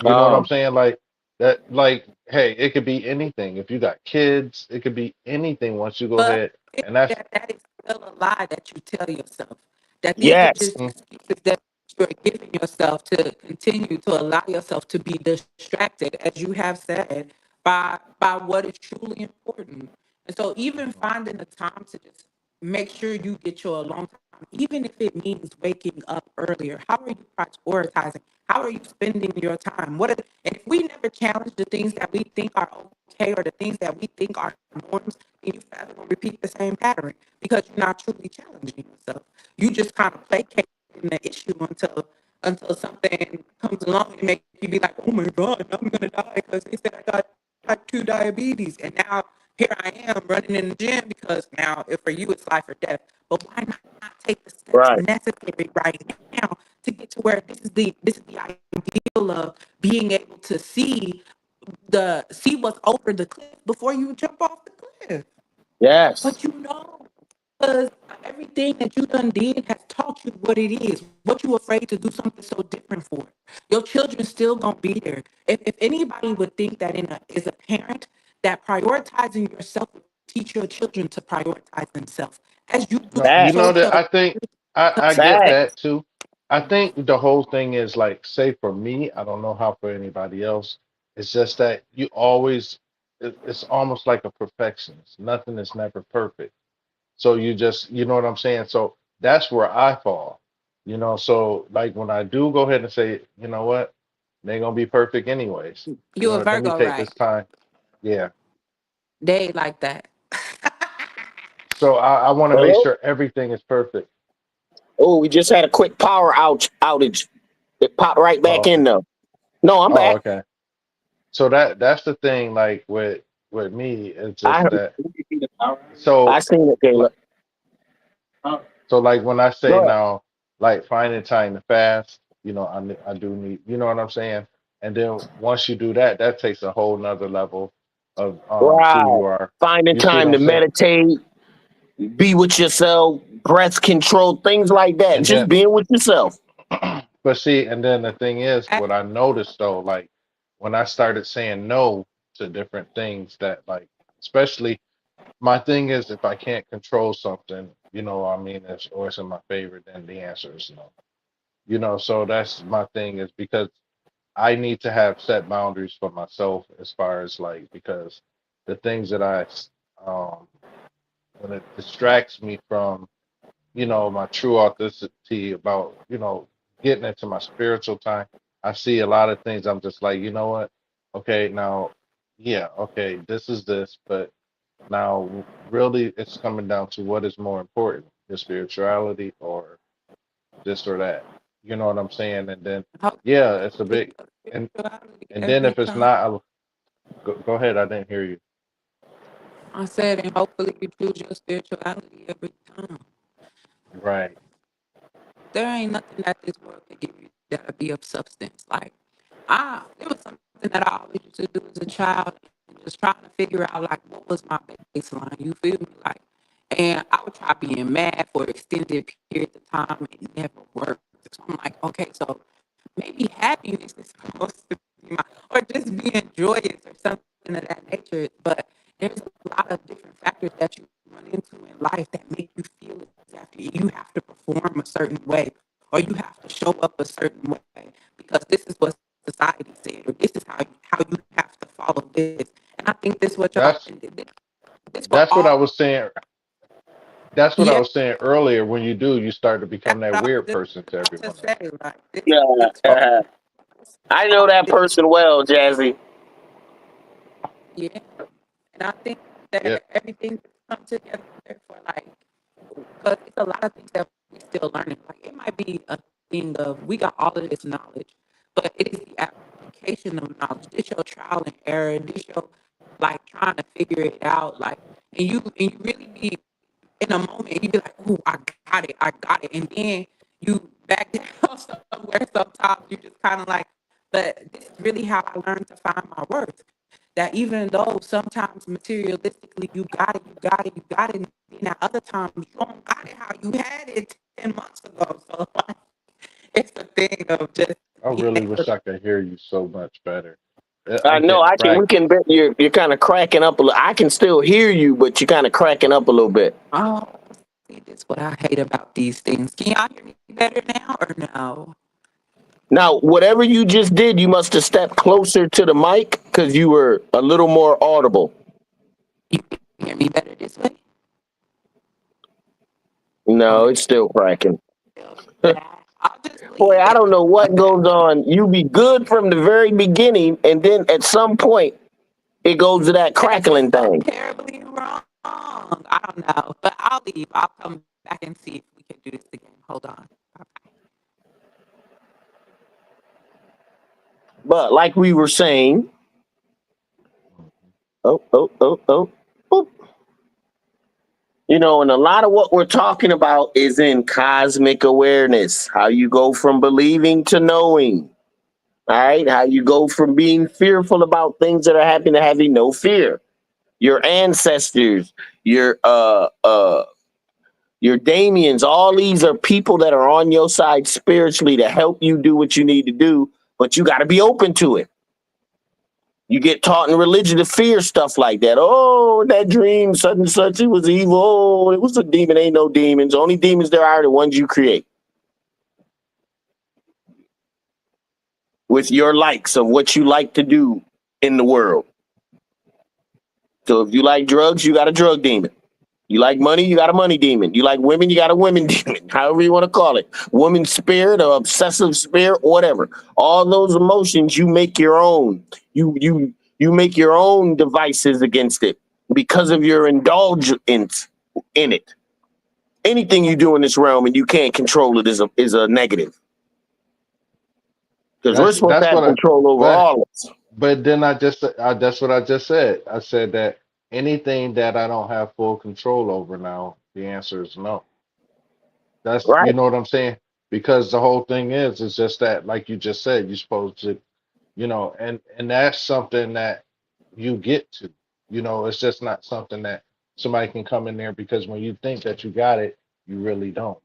D: You know what I'm
A: Um,
D: saying? Like that. Like, hey, it could be anything. If you got kids, it could be anything. Once you go
C: But
D: ahead, and that's
C: that is still a lie that you tell yourself. That these are
A: yes,
C: just excuses that you're giving yourself to continue to allow yourself to be distracted, as you have said, by what is truly important. And so even finding the time to just make sure you get your alone time, even if it means waking up earlier. How are you prioritizing? How are you spending your time? And if we never challenge the things that we think are okay or the things that we think are norms, then you forever gonna repeat the same pattern because you're not truly challenging yourself. You just kind of placate in the issue until something comes along and make you be like, oh my God, I'm gonna die because they said I got type 2 diabetes. And now here I am running in the gym because now if for you it's life or death. But why not take the steps
A: right.
C: necessary right now to get to where this is the ideal of being able to see what's over the cliff before you jump off the cliff.
A: Yes.
C: But because everything that you done did has taught you what it is, what you afraid to do something so different for. Your children still gonna be there. If anybody would think that is a parent, that prioritizing yourself will teach your children to prioritize themselves. As you
D: no.
C: push
D: You know
A: Facts.
D: that
C: yourself
D: I think
C: to
D: I get
A: Facts.
D: that too. I think the whole thing is like, say for me, I don't know how for anybody else. It's just that you always. It's almost like a perfectionist. Nothing is never perfect. So you just, you know what I'm saying? So that's where I fall. So like when I do go ahead and say, you know what, they ain't gonna be perfect anyways.
C: you a
D: Let me
C: Virgo,
D: take this
C: right?
D: time. Yeah.
C: They like that.
D: So I want to make
A: Hello?
D: sure everything is perfect.
A: Oh, we just had a quick power outage. It popped right
D: Oh,
A: back
D: okay.
A: in though. No, I'm
D: Oh,
A: back.
D: okay. So that's the thing, like with me, it's
A: I
D: just
A: heard.
D: that.
A: I
D: So
A: seen it,
D: li-
A: Caleb.
D: so like when I say
A: Go
D: now, like finding time to fast, I do need, you know what I'm saying? And then once you do that, that takes a whole nother level of
A: ahead.
D: who
A: Right.
D: you are.
A: Finding
D: You see what
A: time
D: I'm
A: to
D: saying?
A: meditate, be with yourself, breath control, things like that.
D: And
A: Just
D: then,
A: being with yourself.
D: but see, and then the thing is,
C: I-
D: what I noticed though, like when I started saying no to different things that like, especially my thing is if I can't control something, I mean, it's in my favor, then the answer is no. So that's my thing is because I need to have set boundaries for myself as far as like because the things that um when it distracts me from my true authenticity about getting into my spiritual time, I see a lot of things. I'm just like, you know what? Okay, now, yeah, okay, this is this, but now really it's coming down to what is more important, your spirituality or this or that. You know what I'm saying? And then
C: hope
D: yeah, it's a
C: you choose
D: big
C: your
D: and
C: spirituality
D: and then
C: every
D: if it's
C: time.
D: not, go ahead. I didn't hear you.
C: I said, and hopefully you choose your spirituality every time.
D: Right.
C: There ain't nothing that this world can give you that'll be of substance. Like, it was something that I always used to do as a child, and just trying to figure out like what was my baseline. You feel me? Like, and I would try being mad for extended periods of time. It never worked. So I'm like, okay, so maybe happiness is supposed to be my, or just being joyous or something of that nature. But there's a lot of different factors that you run into in life that make you feel as after you have to perform a certain way or you have to show up a certain way because this is what society said or this is how you have to follow this. And I think this what y'all
D: That's
C: this for
D: that's what I
C: all.
D: was saying. That's what I
C: Yeah,
D: was saying earlier. When you do, you start to become
C: that's
D: that
C: what I was
D: weird
C: just
D: person to
C: about to
D: everyone else.
C: say. Like
A: Yeah,
C: it's for
A: uh, I know
C: all
A: that
C: different.
A: person well, Jazzy.
C: Yeah. And I think
D: Yeah,
C: that everything come together for like, because it's a lot of things that we still learning. Like it might be a thing of we got all of this knowledge, but it is the application of knowledge. This your trial and error. This your like trying to figure it out. Like, and you really be in a moment. You be like, "Ooh, I got it," and then you back down somewhere. Sometimes you just kind of like, but this is really how I learned to find my worth that even though sometimes materialistically you got it, and then at other times you don't got it how you had it 10 months ago. So like, it's a thing of just
D: I
C: being
D: really
C: able
D: wish
C: to,
D: I could hear you so much better.
A: I
D: I'm
A: know.
D: getting
A: I can. We can.
D: fragments.
A: You're kind of cracking up a little. I can still hear you, but you're kind of cracking up a little bit.
C: oh, see, this what I hate about these things. Can y'all hear me better now or no?
A: Now, whatever you just did, you must have stepped closer to the mic because you were a little more audible.
C: You can hear me better this way? Oh,
A: No,
C: that's
A: it's still cracking.
C: still bad. I'll just
A: Boy,
C: leave
A: I
C: it.
A: don't know what
C: Okay.
A: goes on. You be good from the very beginning, and then at some point, it goes to that
C: That is
A: crackling
C: so
A: thing.
C: terribly wrong. I don't know, but I'll leave. I'll come back and see if we can do this again. Hold on.
A: But like we were saying, oh, oh, oh, oh, boop. And a lot of what we're talking about is in cosmic awareness. How you go from believing to knowing. All right. How you go from being fearful about things that are happening to having no fear. Your ancestors, your Damians, all these are people that are on your side spiritually to help you do what you need to do, but you got to be open to it. You get taught in religion to fear stuff like that. Oh, that dream, such and such, it was evil. Oh, it was a demon. Ain't no demons. Only demons there are the ones you create with your likes of what you like to do in the world. So if you like drugs, you got a drug demon. You like money, you got a money demon. You like women, you got a women demon. However you want to call it. Woman spirit or obsessive spirit, whatever. All those emotions you make your own. You make your own devices against it because of your indulgence in it. Anything you do in this realm and you can't control it is a negative. Because we're supposed to
D: That's
A: have
D: what I.
A: control over
D: But
A: all of us.
D: then that's what I just said. I said that anything that I don't have full control over now, the answer is no. That's,
A: Right?
D: you know what I'm saying? Because the whole thing is just that, like you just said, you're supposed to, and that's something that you get to. It's just not something that somebody can come in there, because when you think that you got it, you really don't.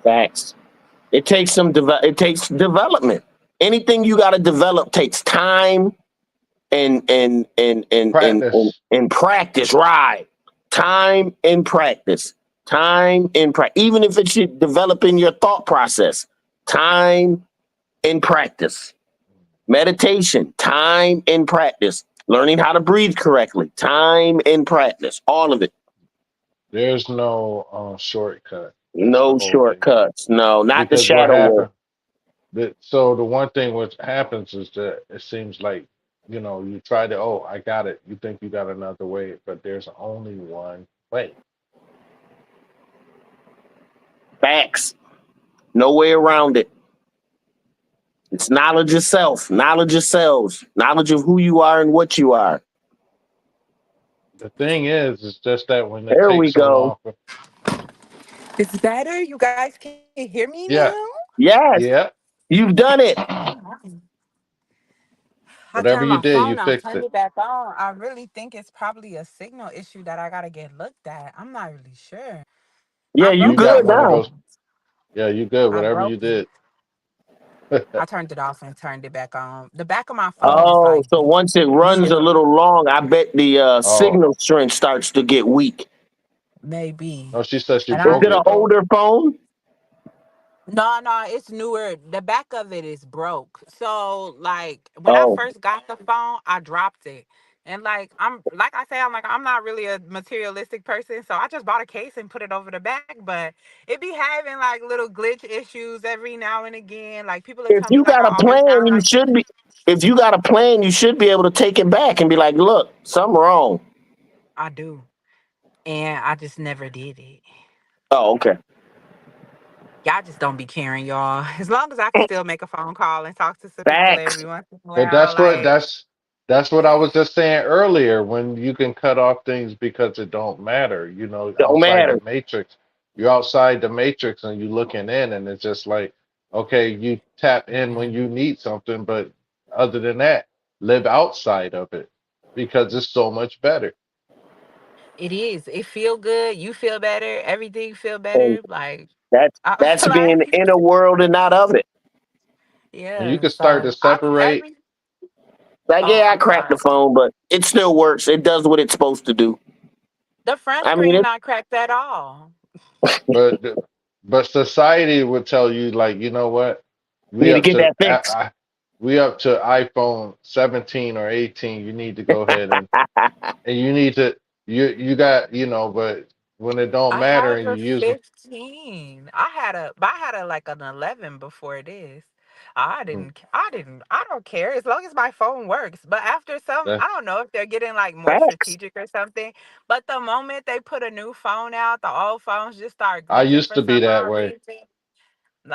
A: Facts. It takes development. Anything you got to develop takes time
D: Practice.
A: and practice, right? Time and practice. Time and practice. Even if it's developing your thought process, time and practice. Meditation, time and practice. Learning how to breathe correctly, time and practice. All of it.
D: There's no shortcut. That's the
A: No
D: whole thing.
A: shortcuts. No, not the
D: Because what
A: shadow work.
D: happened? So the one thing which happens is that it seems like, you try to, oh, I got it. You think you got another way, but there's only one way.
A: Facts. No way around it. It's knowledge of self, knowledge of selves, knowledge of who you are and what you are.
D: The thing is, it's just that when it
A: There we
D: takes so
A: go.
D: long for,
E: It's better. You guys can hear me
D: yeah,
E: now.
A: Yes,
D: yeah,
A: you've done it.
E: I
D: whatever
E: turned
D: you
E: my
D: did, you
E: phone off,
D: fixed
E: turned
D: it.
E: it back on. I really think it's probably a signal issue that I gotta get looked at. I'm not really sure.
A: Yeah,
E: I
A: you
D: You
E: broke
D: got
A: good
E: it.
D: one of
A: now.
D: those. Yeah, you good.
E: I
D: Whatever you
E: broke it.
D: did.
E: I turned it off and turned it back on. The back of my phone
D: Oh,
E: is
A: Oh,
E: like
A: so once it runs
E: beat
A: a
E: up.
A: little long, I bet the
D: oh.
A: signal strength starts to get weak.
E: Maybe.
D: No, she said she
E: And
A: Is
E: I
D: broke
A: it an
D: it though.
A: older phone?
E: no, it's newer. The back of it is broke. So like when I
A: Oh,
E: first got the phone, I dropped it. And like I say, I'm not really a materialistic person, so I just bought a case and put it over the back. But it be having like little glitch issues every now and again. Like people have
A: if
E: told me
A: you
E: like
A: got
E: I
A: a
E: always
A: plan,
E: sound
A: you
E: like
A: should be. If you got a plan, you should be able to take it back and be like, "Look, something wrong."
E: I do. And I just never did it.
A: Oh, okay.
E: Y'all just don't be caring, y'all. As long as I can still make a phone call and talk to some people
A: Facts
E: every once in a
D: But
E: while, like
D: that's what I was just saying earlier. When you can cut off things because it don't matter,
A: don't
D: outside the
A: matter.
D: matrix. You're outside the matrix and you looking in, and it's just like, okay, you tap in when you need something, but other than that, live outside of it because it's so much better.
E: it is. It feel good. You feel better. Everything feel
A: And
E: better. Like I
A: that's being
E: like
A: in a world and not of it.
D: And you
E: yeah.
D: can start to
E: So I be
D: separate.
E: every.
A: Like,
E: Oh,
A: yeah, I
E: I'm
A: cracked the
E: sorry.
A: phone, but it still works. It does what it's supposed to do.
E: The front
A: I mean,
E: screen
A: it
E: not cracked at all.
D: But but society would tell you like, you know what? We
A: need to
D: up
A: get
D: to
A: that fixed.
D: we up to iPhone 17 or 18. You need to go ahead and you need to you got, but when it don't
E: I
D: matter
E: have
D: and you
E: a
D: use
E: 15. I had a like an 11 before this.
D: mm,
E: I don't care as long as my phone works. But after some,
D: that
E: I don't know if they're getting like more
A: Facts.
E: strategic or something. But the moment they put a new phone out, the old phones just start
D: I
E: glitching
D: used
E: for
D: to be
E: some
D: that
E: odd
D: way.
E: reason.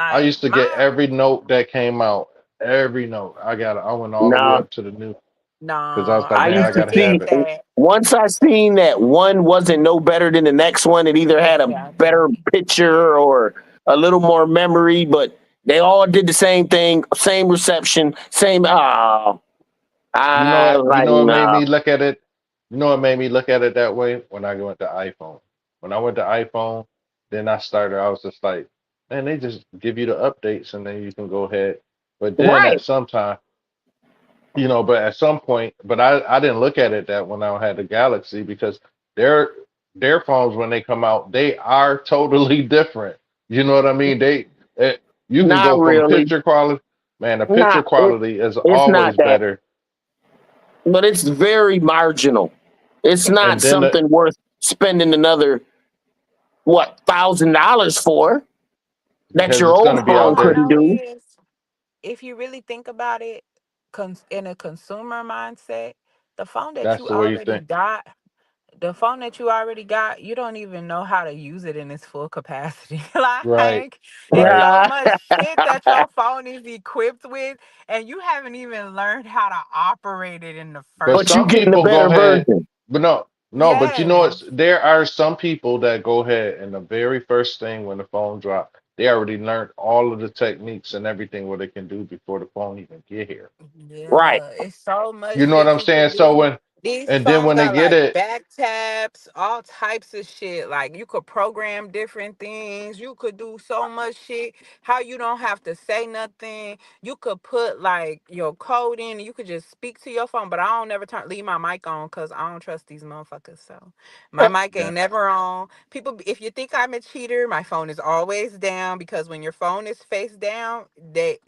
D: I
E: Like
D: used to get
E: mine,
D: every note that came out, every note. I went all the way
A: Nah,
D: up to the new
E: no,
D: because I was like,
A: I
E: I
D: man, I
A: used to
E: never
D: gotta
E: did
A: see
D: have it.
E: that.
A: once I seen that one wasn't no better than the next one. It either had a better
E: Exactly.
A: picture or a little more memory, but they all did the same thing, same reception, same. Oh,
D: You know
A: I
D: what?
A: was
D: You
A: like,
D: know what made
A: nah.
D: me look at it? You know what made me look at it that way? When I went to iPhone. When I went to iPhone, then I was just like, man, they just give you the updates and then you can go ahead. But then
A: Right.
D: at some time, but at some point, but I didn't look at it that when I had the Galaxy because their their phones when they come out, they are totally different. You know what I mean? Eh, you can
A: Not
D: go from
A: really.
D: picture quality, man, the picture
A: Not it.
D: quality is
A: It's not
D: always
A: that,
D: better.
A: but it's very marginal. It's not
D: And then
A: something worth spending another $1,000 for that
D: because
A: your
D: it's
A: old
D: going to
E: What
D: be
E: I
A: phone
D: out
E: want to
D: there.
A: couldn't
E: know
A: do.
E: is if you really think about it, in a consumer mindset, the phone that
D: That's
E: you
D: the way you
E: already
D: think.
E: got, you don't even know how to use it in its full capacity.
D: Right,
E: Like, it's
D: right.
E: so
A: Nah.
E: much shit that your phone is equipped with, and you haven't even learned how to operate it in the
D: But
E: first
A: But you
D: some
A: getting a
D: people
E: place.
D: go
A: better
D: ahead,
A: version.
D: but no, but you know what?
E: Yes.
D: There are some people that go ahead and the very first thing when the phone drop, they already learned all of the techniques and everything what it can do before the phone even get here.
A: Right.
E: Yeah, it's so much
D: You know what
E: shit
D: I'm
E: you could
D: saying? So
E: do.
D: when
E: These
D: and then
E: phones
D: when they
E: got
D: get
E: like
D: it,
E: back taps, all types of shit. Like you could program different things. You could do so much shit. How you don't have to say nothing. You could put like your code in. You could just speak to your phone. But I don't never leave my mic on because I don't trust these motherfuckers. So my mic
D: yeah,
E: ain't never on. People, if you think I'm a cheater, my phone is always down because when your phone is face down,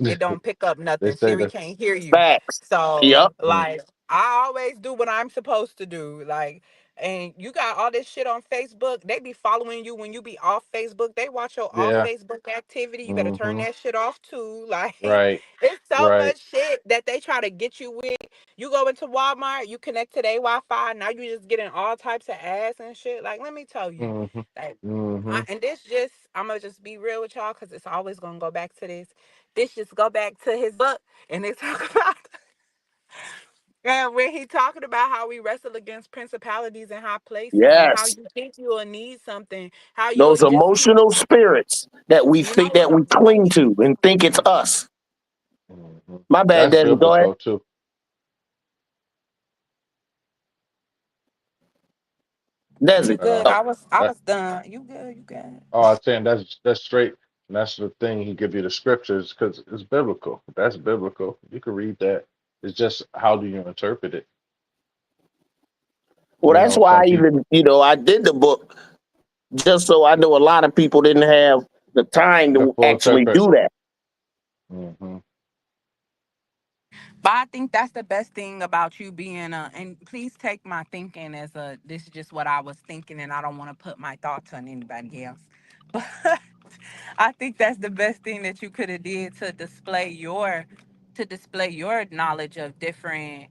E: it don't pick up
D: they
E: nothing.
D: say
E: Siri
D: that.
E: can't hear you.
A: Facts.
E: So
A: Yep.
D: Mm,
E: like I always do what I'm supposed to do. Like and you got all this shit on Facebook. They be following you when you be off Facebook. They watch your off
D: yeah.
E: Facebook activity. You better turn
D: Hmm.
E: that shit off too. Like
D: Right.
E: it's so
D: Right.
E: much shit that they try to get you with. You go into Walmart, you connect to their Wi-Fi. Now you just getting all types of ads and shit. Like let me tell you,
D: Hmm.
E: like
D: Hmm.
E: and this just I'm gonna just be real with y'all because it's always gonna go back to this. This just go back to his book and they talk about and when he talking about how we wrestle against principalities in high places and how
A: Yes.
E: you think you'll need something, how you'll
A: Those
E: just keep,
A: emotional spirits that we
E: you know
A: think
E: what
A: that
E: I'm
A: we cling
E: saying?
A: to and think it's us.
D: Hmm.
A: My bad,
D: That's
A: Desmond. Go ahead.
D: biblical too.
E: You
A: Desmond.
E: good?
A: Oh,
E: I
D: That,
E: was done. You good? You good?
D: oh, I'm saying that's straight. And that's the thing. He give you the scriptures because it's biblical. That's biblical. You can read that. It's just how do you interpret it?
A: Well, that's why
D: Some
A: I
D: people
A: even, I did the book just so I know a lot of people didn't have the time
D: the
A: to
D: full
A: actually
D: interpret.
A: do that.
D: Hmm.
E: But I think that's the best thing about you being and please take my thinking as this is just what I was thinking and I don't want to put my thoughts on anybody else. But I think that's the best thing that you could have did to display your knowledge of different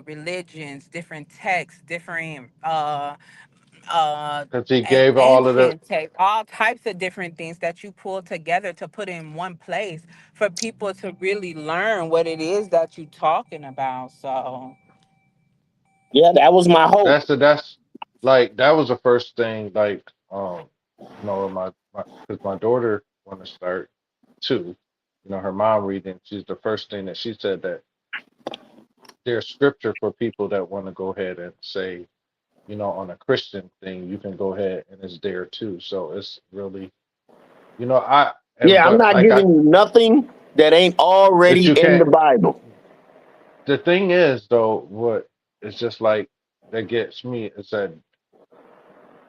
E: religions, different texts, different
D: Because he gave all of the
E: ancient text, all types of different things that you pull together to put in one place for people to really learn what it is that you're talking about. So
A: Yeah, that was my hope.
D: that's like that was the first thing like my because my daughter want to start too. Her mom reading. She's the first thing that she said that there's scripture for people that want to go ahead and say, on a Christian thing, you can go ahead and it's there too. So it's really, I and
A: Yeah, I'm
D: but
A: not
D: like I
A: giving you nothing that ain't
D: that
A: already
D: you
A: in the
D: can't.
A: Bible.
D: The thing is though, what it's just like that gets me is that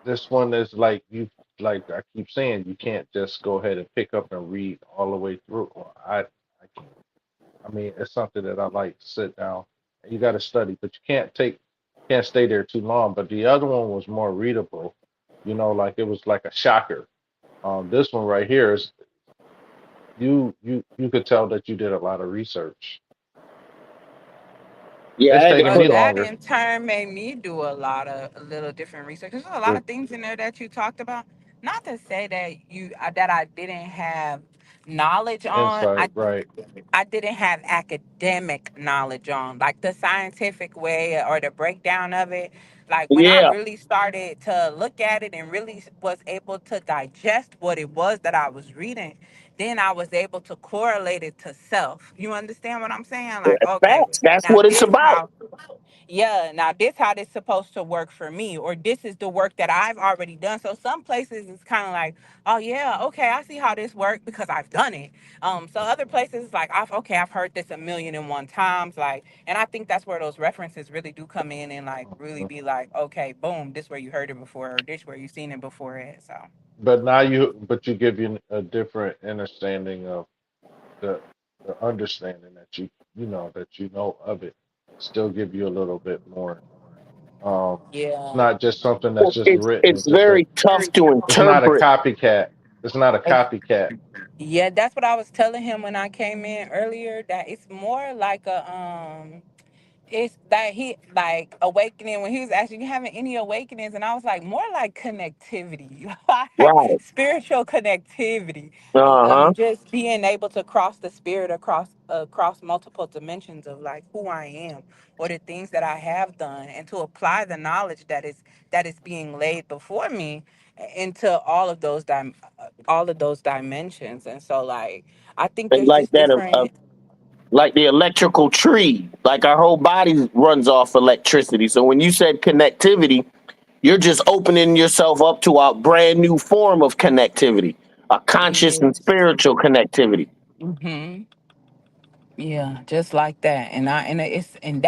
D: this one is like you like I keep saying you can't just go ahead and pick up and read all the way through. Well, I can't. I mean, it's something that I like to sit down. You got to study, but you can't stay there too long. But the other one was more readable. Like it was like a shocker. This one right here is you could tell that you did a lot of research.
A: Yeah, I
D: It's
A: had to
D: taking
E: well,
D: me
A: put.
E: that
D: longer.
E: in turn made me do a little different research. There's a lot
D: The
E: of things in there that you talked about. Not to say that that I didn't have knowledge on.
D: insight, right?
E: I didn't have academic knowledge on, like the scientific way or the breakdown of it. Like when I
A: Yeah,
E: really started to look at it and really was able to digest what it was that I was reading, then I was able to correlate it to self. You understand what I'm saying? Like, okay,
A: facts. That's
E: now
A: what it's
E: this
A: about.
E: how yeah, now this how this supposed to work for me, or this is the work that I've already done. So some places it's kind of like, oh yeah, okay, I see how this works because I've done it. So other places it's like, I've heard this a million and one times, like, and I think that's where those references really do come in and like really
D: Mhm.
E: be like, okay, boom, this where you heard it before, or this where you seen it before it. So
D: But but you give you a different understanding of the the understanding that you know of it. Still give you a little bit more. It's
E: yeah,
D: not just something that's just written.
A: It's very tough to
D: It's not a
A: interpret.
D: copycat. It's not a copycat.
E: yeah, that's what I was telling him when I came in earlier. That it's more like a it's that he like awakening when he was asking you having any awakenings and I was like more like connectivity like
A: Right.
E: spiritual connectivity,
A: Uh-huh.
E: just being able to cross the spirit across multiple dimensions of like who I am or the things that I have done and to apply the knowledge that is being laid before me into all of those dimensions. And so like I think
A: And
E: there's
A: like
E: just
A: that,
E: different.
A: like the electrical tree, like our whole body runs off electricity. So when you said connectivity, you're just opening yourself up to a brand new form of connectivity, a conscious
E: Yeah.
A: and spiritual connectivity.
E: Hmm. Yeah, just like that, and it's and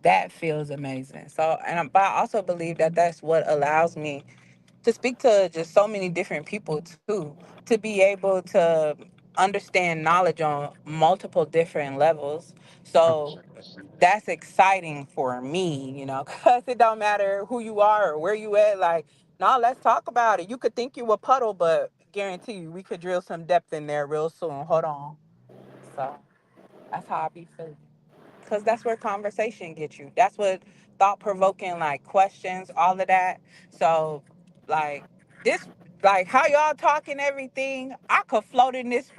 E: that feels amazing. So, but I also believe that that's what allows me to speak to just so many different people too, to be able to understand knowledge on multiple different levels. So that's exciting for me, because it don't matter who you are or where you at. Like, no, let's talk about it. You could think you a puddle, but guarantee you we could drill some depth in there real soon. Hold on. So. That's how I be feeling. Cause that's where conversation gets you. That's what thought provoking like questions, all of that. So like this like how y'all talking everything, I could float in this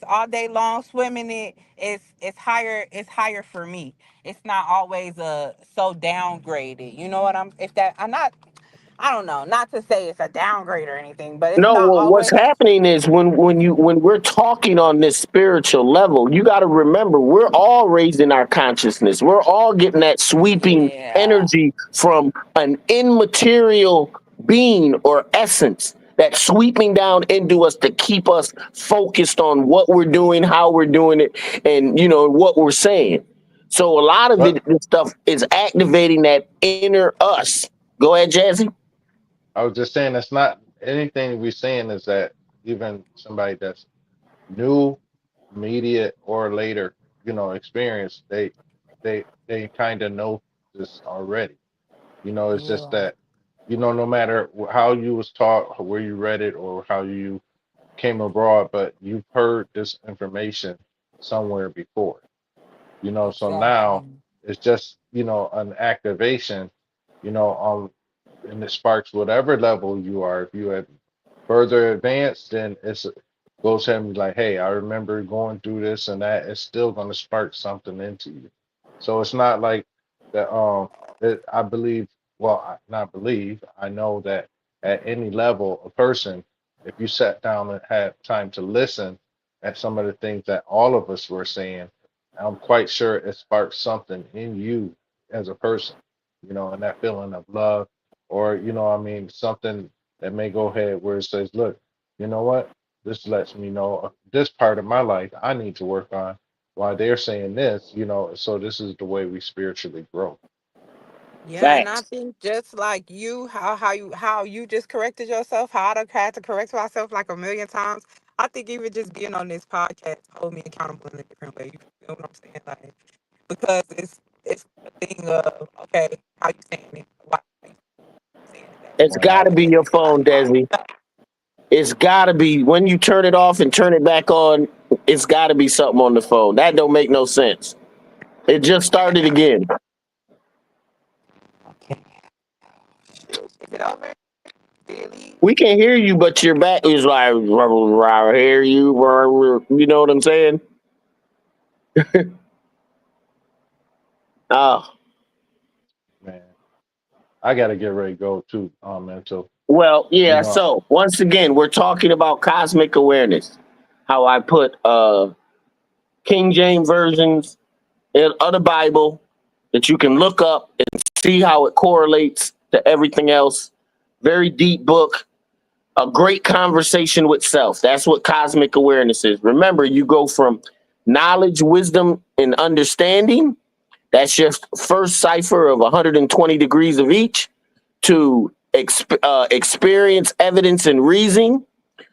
E: all day long, swim in it. It's higher for me. It's not always so downgraded. You know what I'm if that I'm not I don't know, not to say it's a downgrade or anything, but it's
A: No,
E: not
A: well, what's
E: always.
A: happening is when we're talking on this spiritual level, you got to remember we're all raising our consciousness. We're all getting that sweeping
E: Yeah.
A: energy from an immaterial being or essence. that's sweeping down into us to keep us focused on what we're doing, how we're doing it, and what we're saying. So a lot of
D: But
A: this stuff is activating that inner us. Go ahead, Jazzy.
D: I was just saying, that's not anything we're saying is that even somebody that's new, immediate, or later, experience, they kind of know this already. It's just
E: Yeah.
D: that, no matter how you was taught, or where you read it, or how you came abroad, but you've heard this information somewhere before. So now
E: Exactly.
D: it's just, an activation, on and it sparks whatever level you are. If you have further advanced, then it's goes ahead and be like, hey, I remember going through this and that. It's still going to spark something into you. So it's not like that. I believe. Well, not believe. I know that at any level, a person, if you sat down and had time to listen at some of the things that all of us were saying, I'm quite sure it sparks something in you as a person. And that feeling of love, or something that may go ahead where it says, look, you know what? This lets me know this part of my life I need to work on. Why they're saying this, so this is the way we spiritually grow.
E: Yeah, and I
A: Facts.
E: think just like you, how you just corrected yourself, how I done had to correct myself like a million times. I think even just being on this podcast hold me accountable in a different way. You feel what I'm saying? Like because it's a thing of okay, how you saying it? Why you saying it that
A: It's
E: way?
A: got to be your phone, Desi. It's got to be when you turn it off and turn it back on. It's got to be something on the phone. That don't make no sense. It just started again.
E: Okay. Is it over? Really?
A: We can hear you, but your back is like, I hear you. You know what I'm saying? Oh,
D: Man, I gotta get ready to go too, mental.
A: well,
D: You
A: yeah.
D: know,
A: So once again, we're talking about cosmic awareness. How I put King James versions of the Bible that you can look up and see how it correlates to everything else. Very deep book. A great conversation with self. That's what cosmic awareness is. Remember, you go from knowledge, wisdom, and understanding. That's your first cipher of 120 degrees of each to experience, evidence, and reasoning.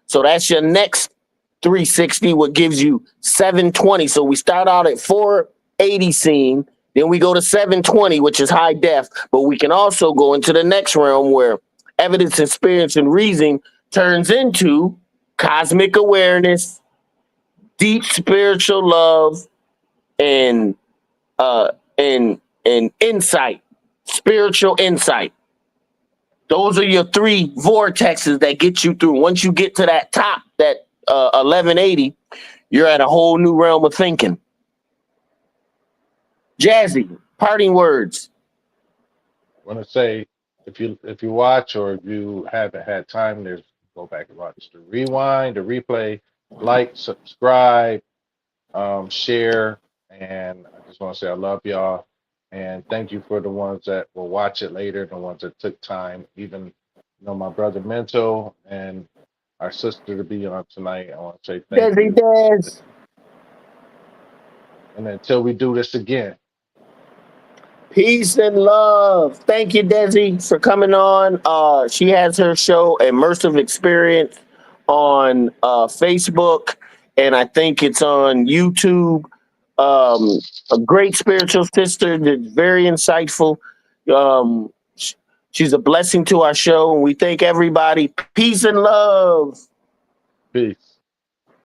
A: So that's your next 360, what gives you 720. So we start out at 480 scene, then we go to 720, which is high def, but we can also go into the next realm where evidence, experience, and reasoning turns into cosmic awareness, deep spiritual love, and uh and insight, spiritual insight. Those are your three vortexes that get you through. Once you get to that top, that 1180, you're at a whole new realm of thinking. Jazzy, parting words.
D: want to say, if you watch, or if you haven't had time, there's go back and watch the rewind, the replay, like, subscribe, share, and I just want to say I love y'all, and thank you for the ones that will watch it later, the ones that took time, even my brother Mento and our sister to be on tonight. I want to say thank
A: Jazzy
D: you,
A: Daz.
D: and until we do this again,
A: Peace and love. Thank you, Desi, for coming on. She has her show, Immersive Experience, on Facebook, and I think it's on YouTube. A great spiritual sister that's very insightful. She's a blessing to our show, and we thank everybody. Peace and love.
D: peace.